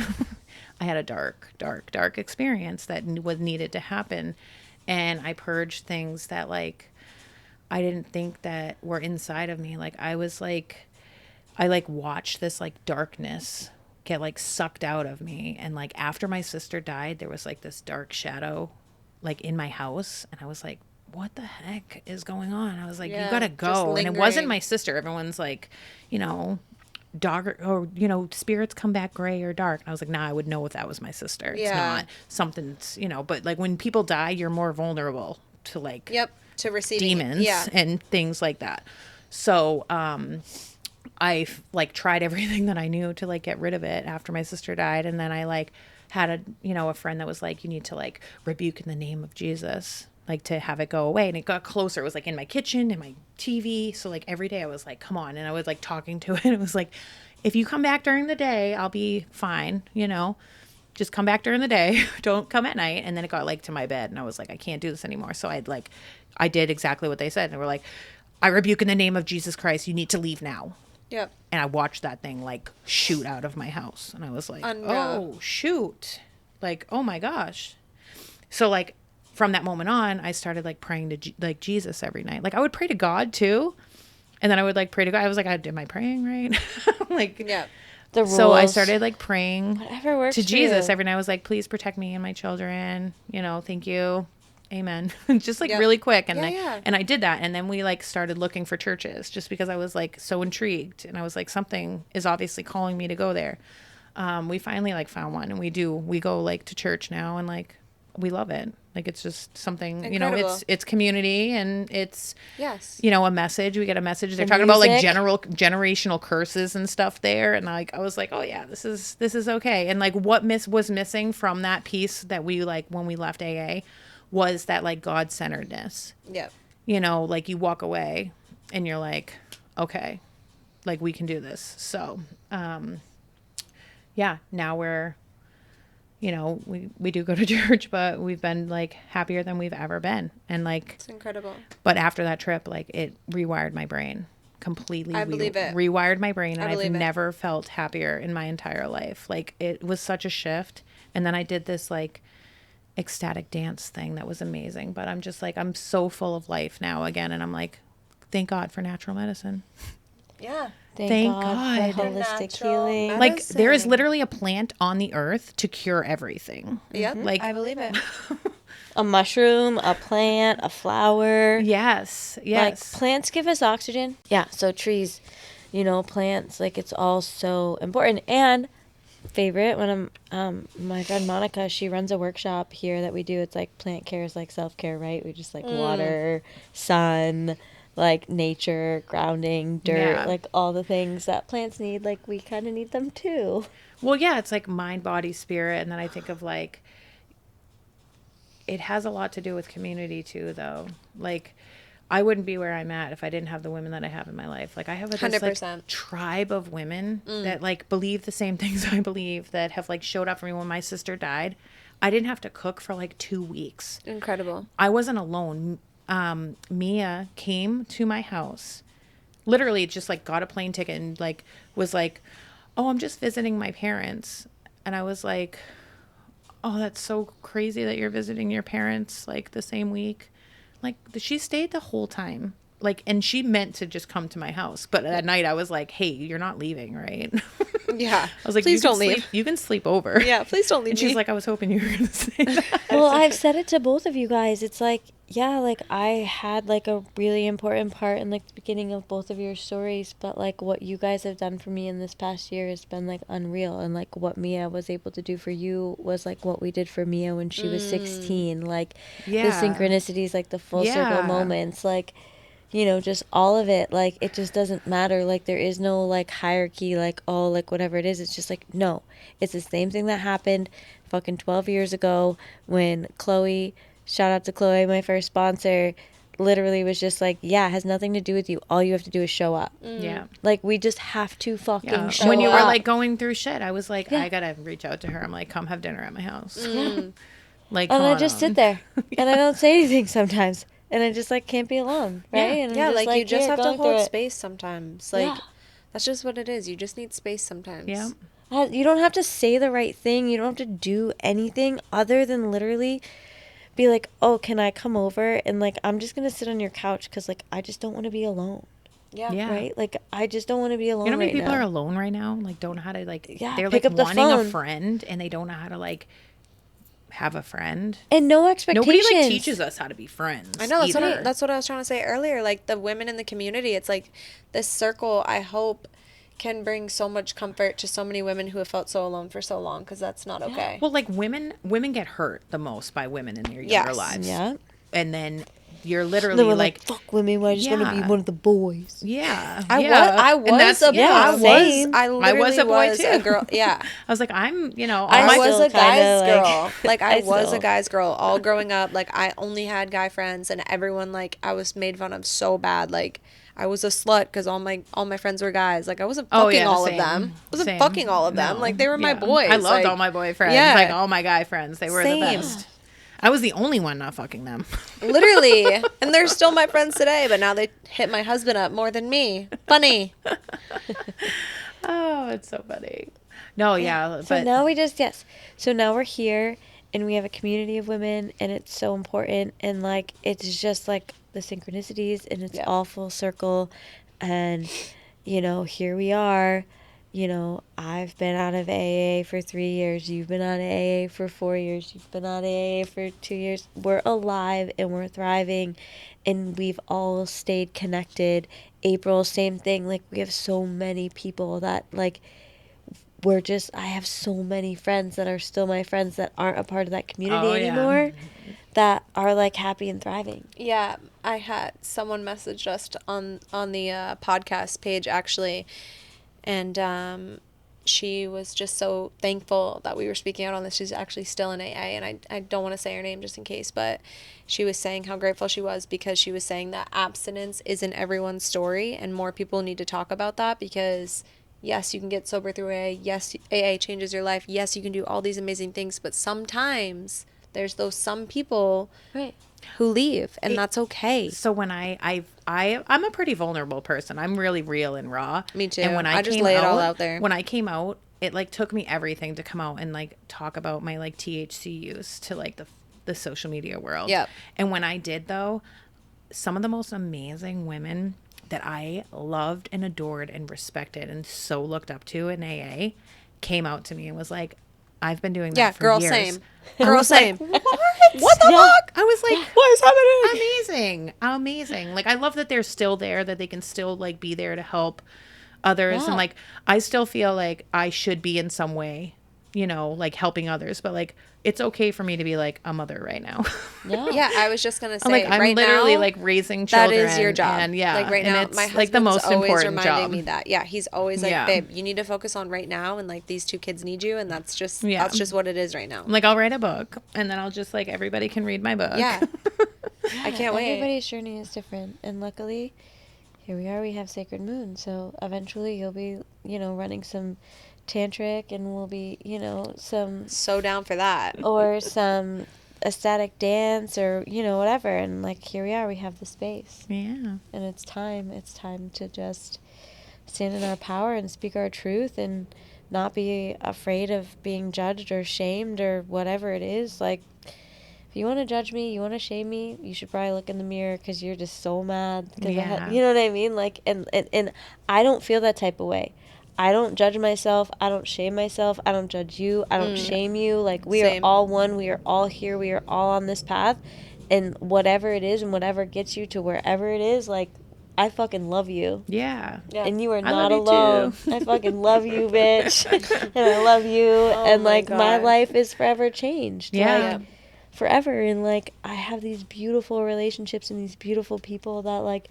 I had a dark experience that was needed to happen. And I purged things that like, I didn't think that were inside of me. Like I watched this like darkness get like sucked out of me. And like after my sister died, there was like this dark shadow like in my house. And I was like, what the heck is going on? I was like, you gotta go. And it wasn't my sister. Everyone's like, you know, dark or, you know, spirits come back gray or dark. And I was like, nah, I would know if that was my sister. It's not something's, you know, but like when people die, you're more vulnerable to like to receiving demons and things like that. So, I like tried everything that I knew to like get rid of it after my sister died. And then I like had a friend that was like, you need to like rebuke in the name of Jesus, like to have it go away. And it got closer. It was like in my kitchen, in my TV. So like every day I was like, come on. And I was like talking to it. It was like, if you come back during the day, I'll be fine. You know, just come back during the day. Don't come at night. And then it got like to my bed and I was like, I can't do this anymore. So I did exactly what they said. And they were like, I rebuke in the name of Jesus Christ. You need to leave now. Yep. And I watched that thing like shoot out of my house. And I was like, oh, shoot. Like, oh my gosh. So like from that moment on, I started like praying to like Jesus every night. Like I would pray to God too. And then I would like pray to God. I was like, am I praying right? Like, yeah. The rules. So I started like praying Whatever works to for Jesus you. every night. I was like, please protect me and my children. You know, thank you. Amen. Just like really quick. And and I did that. And then we like started looking for churches just because I was like so intrigued. And I was like, something is obviously calling me to go there. We finally like found one and we go like to church now and like we love it. Like it's just something, Incredible. you know, it's community and it's, Yes. you know, a message. We get a message. They're The talking about like music. generational curses and stuff there. And like, I was like, oh yeah, this is okay. And like what was missing from that piece that we like when we left AA was that like God-centeredness. Yep. You know, like you walk away and you're like, okay, like we can do this. So, yeah, now we're, you know, we do go to church, but we've been like happier than we've ever been. And like, It's incredible. but after that trip, like it rewired my brain completely. I believe it. Rewired my brain. And I believe I've it. never felt happier in my entire life. Like it was such a shift. And then I did this like ecstatic dance thing that was amazing. But I'm just like, I'm so full of life now again. And I'm like, thank God for natural medicine. Yeah. Thank for God. holistic Natural healing. medicine. Like there is literally a plant on the earth to cure everything. Yep. Like I believe it. A mushroom, a plant, a flower. yes. Like plants give us oxygen. Yeah, so trees, you know, plants, like it's all so important. And favorite when my friend Monica, she runs a workshop here that we do. It's like plant care is like self-care, right? We just like water, sun, like nature, grounding, dirt, like all the things that plants need. Like we kind of need them too. Well, yeah, it's like mind, body, spirit. And then I think of like, it has a lot to do with community too, though. Like, I wouldn't be where I'm at if I didn't have the women that I have in my life. Like, I have this 100%. like tribe of women that like believe the same things I believe, that have like showed up for me when my sister died. I didn't have to cook for like 2 weeks. Incredible. I wasn't alone. Mia came to my house, literally just like got a plane ticket and like was like, oh, I'm just visiting my parents. And I was like, oh, that's so crazy that you're visiting your parents like the same week. Like she stayed the whole time. Like, and she meant to just come to my house. But at night I was like, hey, you're not leaving, right? Yeah. I was like, please don't leave. You can sleep over. Yeah, please don't leave And me. she's like, I was hoping you were going to say that. Well, I've said it to both of you guys. It's like, yeah, like I had like a really important part in like the beginning of both of your stories, but like what you guys have done for me in this past year has been like unreal. And like what Mia was able to do for you was like what we did for Mia when she was 16. Like the synchronicities, like the full circle moments, like, you know, just all of it. Like it just doesn't matter. Like there is no like hierarchy, like, oh, like whatever it is. It's just like, no, it's the same thing that happened fucking 12 years ago when Chloe, shout out to Chloe, my first sponsor, literally was just like, yeah, it has nothing to do with you. All you have to do is show up. Yeah. Like we just have to fucking show up. When you were like going through shit, I was like, I gotta reach out to her. I'm like, come have dinner at my house. Like, and I just sit there and I don't say anything sometimes. And I just like can't be alone, right? Yeah, And yeah, I'm like you just have to hold it. space sometimes. Like that's just what it is. You just need space sometimes. Yeah. You don't have to say the right thing. You don't have to do anything other than literally be like, oh, can I come over? And like, I'm just going to sit on your couch because like, I just don't want to be alone. Yeah. Right? Like, I just don't want to be alone. You know how many right people now. are alone right now? Like, don't know how to, like, they're pick like up the wanting phone. a friend and they don't know how to, like, have a friend. And no expectations. Nobody, like, teaches us how to be friends. I know, that's what I was trying to say earlier. Like, the women in the community, it's like this circle, I hope, can bring so much comfort to so many women who have felt so alone for so long, because that's not okay. Well, like, women get hurt the most by women in their younger lives. Yeah. And then you're literally like, fuck women, I just want to be one of the boys. Yeah. I was a boy too. A girl. Yeah. I was like, I'm, you know, I was a guy's like, girl. Like I was a guy's girl all growing up. Like I only had guy friends, and everyone, like, I was made fun of so bad. Like I was a slut because all my friends were guys. Like I wasn't fucking all of them. I wasn't fucking all of them. Like they were my boys. I loved all my boyfriends. Yeah. Like all my guy friends. They were the best. I was the only one not fucking them. Literally. And they're still my friends today, but now they hit my husband up more than me. Funny. Oh, it's so funny. No, yeah. So now So now we're here and we have a community of women and it's so important. And like, it's just like the synchronicities and it's all full circle. And, you know, here we are. You know, I've been out of AA for 3 years. You've been out of AA for 4 years. You've been out of AA for 2 years. We're alive and we're thriving and we've all stayed connected. April, same thing. Like, we have so many people that, like, I have so many friends that are still my friends that aren't a part of that community anymore that are, like, happy and thriving. Yeah, I had someone messaged us on the podcast page, actually. And she was just so thankful that we were speaking out on this. She's actually still in AA, and I don't want to say her name just in case, but she was saying how grateful she was because she was saying that abstinence isn't everyone's story, and more people need to talk about that because, yes, you can get sober through AA. Yes, AA changes your life. Yes, you can do all these amazing things, but sometimes there's those some people who leave, and that's okay. So when I'm a pretty vulnerable person. I'm really real and raw. Me too. And when I just lay it all out there. When I came out, it like took me everything to come out and like talk about my like THC use to like the social media world. Yep. And when I did though, some of the most amazing women that I loved and adored and respected and so looked up to in AA came out to me and was like, I've been doing that for years. Same. Girl, same. Like, what the fuck? I was like, what is happening? Amazing. Like, I love that they're still there, that they can still like be there to help others. Yeah. And like, I still feel like I should be in some way, you know, like helping others, but like, it's okay for me to be like a mother right now. Yeah, I was just gonna say, I'm right literally now, like raising children. that is your job. And like right now, it's my husband's like the most always important reminding job. me that. Yeah, he's always like, babe, you need to focus on right now, and like these two kids need you, and that's just what it is right now. Like, I'll write a book, and then I'll just like everybody can read my book. Yeah, I can't wait. Everybody's journey is different, and luckily, here we are. We have Sacred Moon, so eventually you'll be, you know, running some tantric, and we'll be, you know, some so down for that, or some ecstatic dance, or, you know, whatever. And like, here we are. We have the space. Yeah. And it's time to just stand in our power and speak our truth and not be afraid of being judged or shamed or whatever it is. Like, if you want to judge me, you want to shame me, you should probably look in the mirror because you're just so mad. You know what I mean? Like, and I don't feel that type of way. I don't judge myself. I don't shame myself. I don't judge you. I don't shame you. Like, we Same. are all one. We are all here. We are all on this path. And whatever it is and whatever gets you to wherever it is, like, I fucking love you. Yeah. And you are I not love you alone. too. I fucking love you, bitch. And I love you. And, my like, my God. life is forever changed. Yeah. Like, forever. And, like, I have these beautiful relationships and these beautiful people that, like,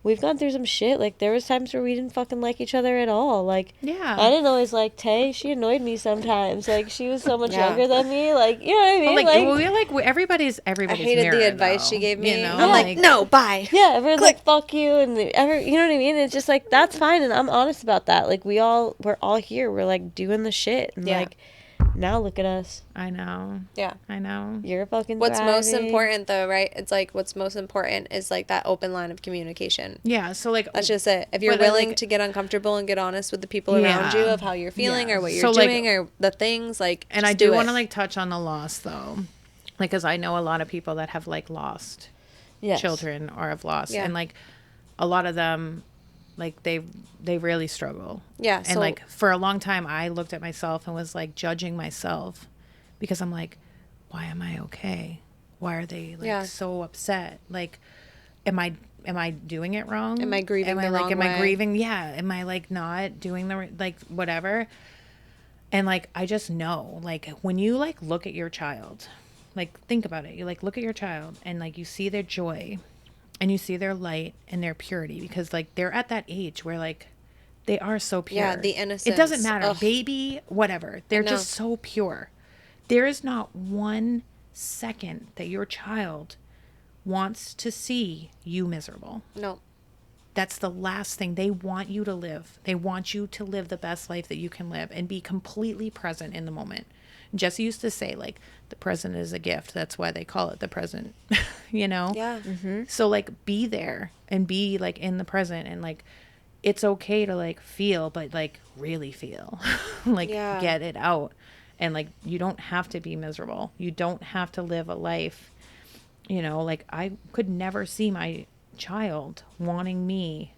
we've gone through some shit. Like, there was times where we didn't fucking like each other at all. Like, Yeah. I didn't always like Tay. She annoyed me sometimes. Like, she was so much Yeah. younger than me. Like, you know what I mean? Well, Like, everybody's I hated mirror, the advice though, she gave me. You know? I'm like, no, bye. yeah, everyone's like, fuck you. And you know what I mean? It's just like, that's fine. And I'm honest about that. Like, we're all here. We're, like, doing the shit. And, Yeah. like, now look at us. I know. Yeah. I know. You're fucking What's most thriving. important, though, right? It's like what's most important is like that open line of communication. Yeah. So, like, That's just it. If you're But, willing like- to get uncomfortable and get honest with the people around you Yeah. of how you're feeling Yeah. or what you're So, like- doing or the things, like, and just I do it. want to, like, touch on the loss, though. Like, because I know a lot of people that have, like, lost Yes. children or have lost. Yeah. And, like, a lot of them, like, they really struggle. Yeah. And, So, like, for a long time, I looked at myself and was, like, judging myself because I'm like, why am I okay? Why are they, like, Yeah. so upset? Like, am I doing it wrong? Am I grieving Am I the like, wrong am way? I grieving? Yeah. Am I, like, not doing the, like, whatever? And, like, I just know, like, when you, like, look at your child, like, think about it. You, like, look at your child and, like, you see their joy and you see their light and their purity because, like, they're at that age where, like, they are so pure. Yeah, the It doesn't innocence. matter. Ugh. Baby, whatever. They're know. just so pure. There is not 1 second that your child wants to see you miserable. no. That's the last thing. They want you to live. They want you to live the best life that you can live and be completely present in the moment. Jesse used to say, like, the present is a gift. That's why they call it the present, you know? Yeah. So, like, be there and be, like, in the present and, like, it's okay to, like, feel, but, like, really feel. Like, Yeah. get it out. And, like, you don't have to be miserable. You don't have to live a life, you know, like, I could never see my child wanting me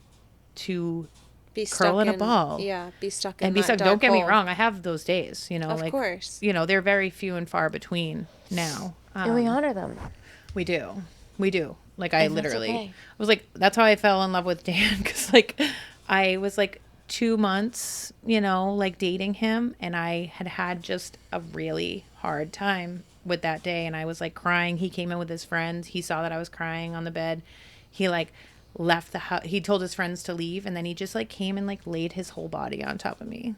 to Be curl stuck in a ball. Yeah. Be stuck in and be that stuck. dark Don't get me hole. wrong. I have those days, you know, Of like, course. you know, they're very few and far between now. And we honor them. We do. We do. Like, I And that's literally okay. was like, that's how I fell in love with Dan. Cause, like, I was like 2 months, you know, like, dating him. And I had just a really hard time with that day. And I was, like, crying. He came in with his friends. He saw that I was crying on the bed. He, like, left the house. He told his friends to leave. And then he just, like, came and, like, laid his whole body on top of me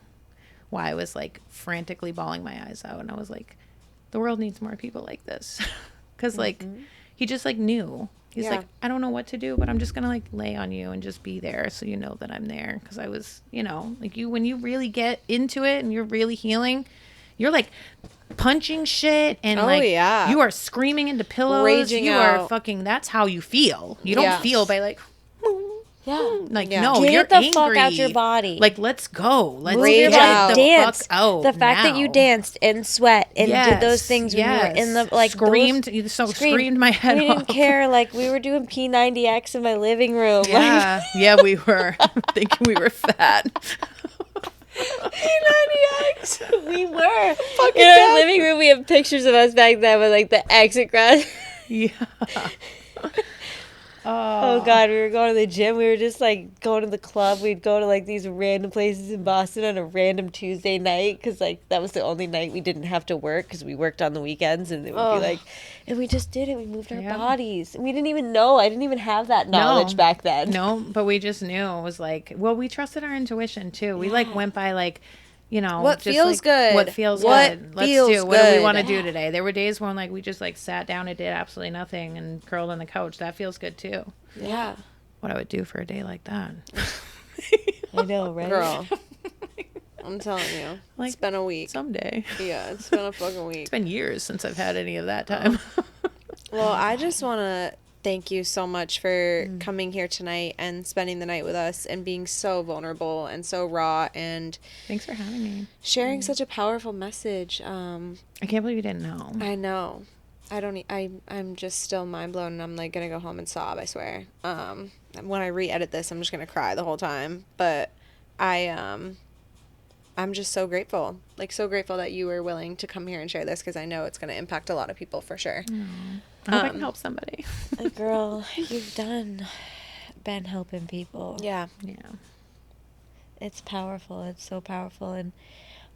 while I was, like, frantically bawling my eyes out. And I was like, the world needs more people like this. Because, like, he just, like, knew. He's Yeah. like, I don't know what to do, but I'm just going to, like, lay on you and just be there so you know that I'm there. Because I was, you know, like, when you really get into it and you're really healing, you're, like, punching shit and, Oh, like, yeah. you are screaming into pillows. Raging you are out. fucking, that's how you feel. You don't Yes. feel by, like, Yeah. like, Yeah. no, Get you're the angry. fuck out your body. Like, let's go. Let's Rage get out. the Dance. fuck out The fact that you now. danced and sweat and did those things when you were in the, like, screamed, those- screamed my head We off. didn't care. Like, we were doing P90X in my living room. Like, Yeah, yeah, we were thinking we were fat. P90X. We were. Fucking In our bad. living room, we have pictures of us back then with, like, the exit grass. Yeah. Oh God, we were going to the gym. We were just like going to the club. We'd go to like these random places in Boston on a random Tuesday night because like that was the only night we didn't have to work because we worked on the weekends and it would be like, and we just did it. We moved our Yeah. bodies. And we didn't even know. I didn't even have that knowledge back then. No, but we just knew it was like, well, we trusted our intuition too. We like went by like, you know, What just, feels like, good? What feels What good? Let's feels do. What do we good? want to do today? There were days when like we just like sat down and did absolutely nothing and curled on the couch. That feels good too. Yeah. What I would do for a day like that. I know, right? Girl. I'm telling you. Like, it's been a week. Someday. Yeah, it's been a fucking week. It's been years since I've had any of that time. Well, I just want to thank you so much for coming here tonight and spending the night with us and being so vulnerable and so raw and Thanks for having me. sharing such a powerful message. I can't believe you didn't know. I know. I'm just still mind blown and I'm like going to go home and sob, I swear. When I re-edit this, I'm just going to cry the whole time. But I I'm just so grateful. Like, so grateful that you were willing to come here and share this, because I know it's going to impact a lot of people for sure. I hope I can help somebody. Girl, you've been helping people. Yeah. Yeah. It's powerful. It's so powerful. And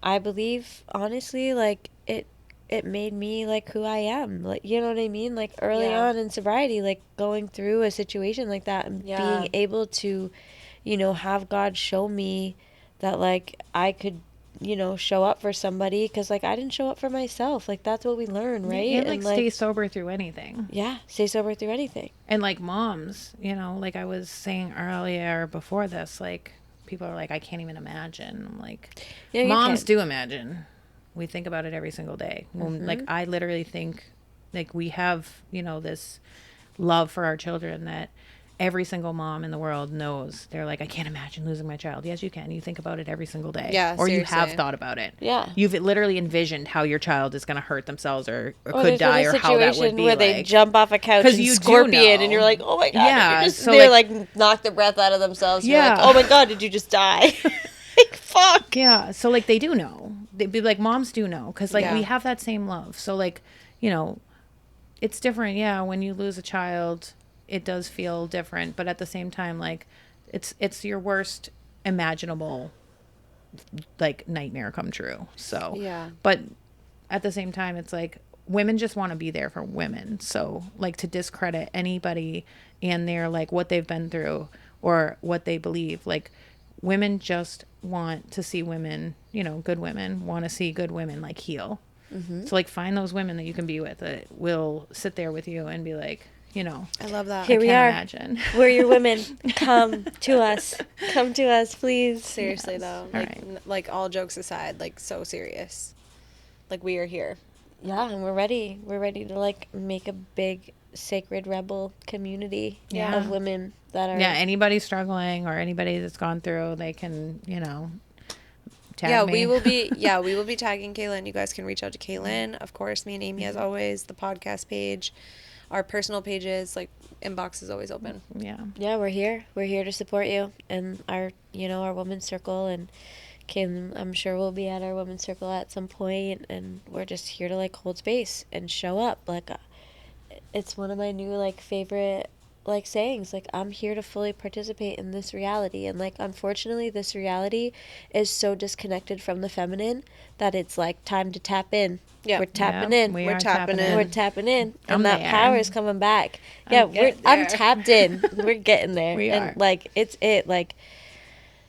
I believe, honestly, like, it made me, like, who I am. Like, you know what I mean? Like, early Yeah. on in sobriety, like, going through a situation like that and Yeah. being able to, you know, have God show me that, like, I could, you know, show up for somebody, because, like, I didn't show up for myself. Like, that's what we learn, right? And, like, stay sober through anything. Yeah, stay sober through anything. And, like, moms, you know, like I was saying earlier before this, like, people are like, I can't even imagine. I'm like, Yeah, moms do imagine. We think about it every single day. Mm-hmm. Like, I literally think, like, we have, you know, this love for our children that every single mom in the world knows. They're like, I can't imagine losing my child. Yes, you can. You think about it every single day. Yeah, or seriously. you have thought about it. Yeah. You've literally envisioned how your child is going to hurt themselves or Or could there's been die, a or how that would situation be where like. they jump off a couch 'Cause and you do scorpion, know. and you're like, oh my god! Yeah, And so, they're like- like knock the breath out of themselves. Yeah. You're like, oh my god, did you just die? Like, fuck. Yeah, so, like, they do know. They'd be like, moms do know, because, like, Yeah. we have that same love. So, like, you know, it's different. Yeah, when you lose a child, it does feel different, but at the same time, like, it's your worst imaginable, like, nightmare come true. So Yeah. but at the same time, it's like, women just want to be there for women. So, like, to discredit anybody and their, like, what they've been through or what they believe, like, women just want to see women, you know, good women want to see good women, like, heal. So, like, find those women that you can be with that will sit there with you and be like, you know, I love that. Here I we can't are. imagine. We're your women. Come to us. Come to us, please. Seriously, though. Like, right. like, all jokes aside, like, so serious. Like, we are here. Yeah, and we're ready. We're ready to, like, make a big sacred rebel community Yeah. of women that are. Yeah, anybody struggling or anybody that's gone through, they can, you know, tag Yeah, me. we will be tagging Kaylan. You guys can reach out to Kaylan. Of course, me and Amy, as always, the podcast page, our personal pages, like, inbox is always open. Yeah. Yeah, we're here. We're here to support you and our, you know, our women's circle. And Kim, I'm sure we'll be at our women's circle at some point, and we're just here to, like, hold space and show up. Like, it's one of my new, like, favorite, like, sayings. Like, I'm here to fully participate in this reality. And, like, unfortunately, this reality is so disconnected from the feminine that it's, like, time to tap in. Yeah. We're tapping Yeah, in. we We're are tapping in. We're tapping in, I'm and that there. power is coming back. Yeah, getting I'm there. tapped in. We're getting there. We and are. like it's like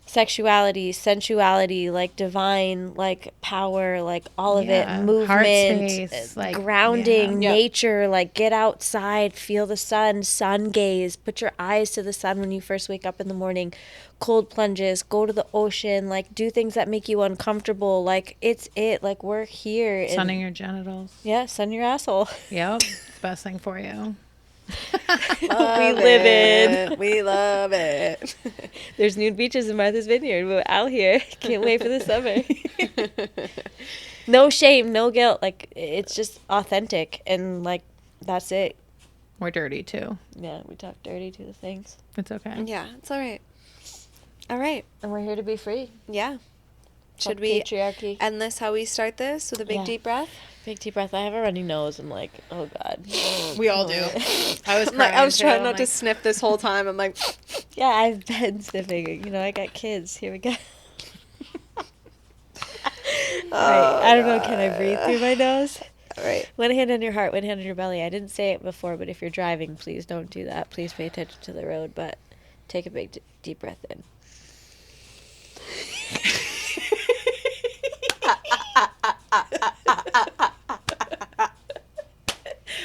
sexuality, sensuality, like divine, like power, like all of Yeah, it, movement, heart space, like, grounding, yeah. nature, like get outside, feel the sun gaze, put your eyes to the sun when you first wake up in the morning, cold plunges, go to the ocean, like do things that make you uncomfortable, like like we're here. and- Sunning your genitals. yeah, sun your asshole. Yep. It's the best thing for you. We live in. We love it. There's nude beaches in Martha's Vineyard. We're out here. Can't wait for the summer. No shame, no guilt. Like, it's just authentic. And, like, that's it. We're dirty too. Yeah, we talk dirty to the things. It's okay. Yeah, it's all right. All right. And we're here to be free. Yeah. Should Fuck we patriarchy. end this how we start this, with a big Yeah. deep breath? Big deep breath. I have a runny nose. I'm like, oh, God. We all do. I was I was trying not to to sniff this whole time. I'm like, Yeah, I've been sniffing. You know, I got kids. Here we go. Right. I don't know. Can I breathe through my nose? all right. One hand on your heart, one hand on your belly. I didn't say it before, but if you're driving, please don't do that. Please pay attention to the road, but take a big deep breath in.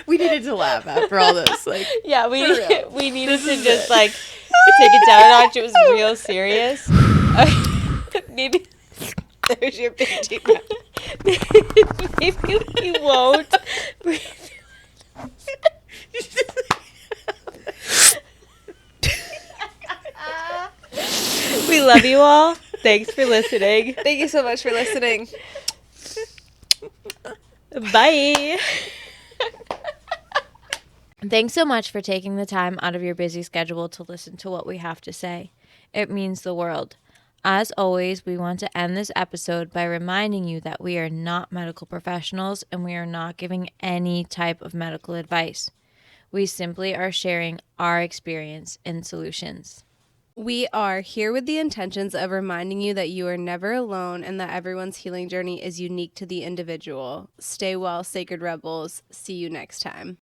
We needed to laugh after all this. Like, Yeah, For real. we needed to is just it. like take it down a notch. It was real serious. Maybe There's your big deep breath. maybe we won't breathe. We love you all. Thanks for listening. Thank you so much for listening. Bye. Thanks so much for taking the time out of your busy schedule to listen to what we have to say. It means the world. As always, we want to end this episode by reminding you that we are not medical professionals and we are not giving any type of medical advice. We simply are sharing our experience and solutions. We are here with the intentions of reminding you that you are never alone and that everyone's healing journey is unique to the individual. Stay well, Sacred Rebels. See you next time.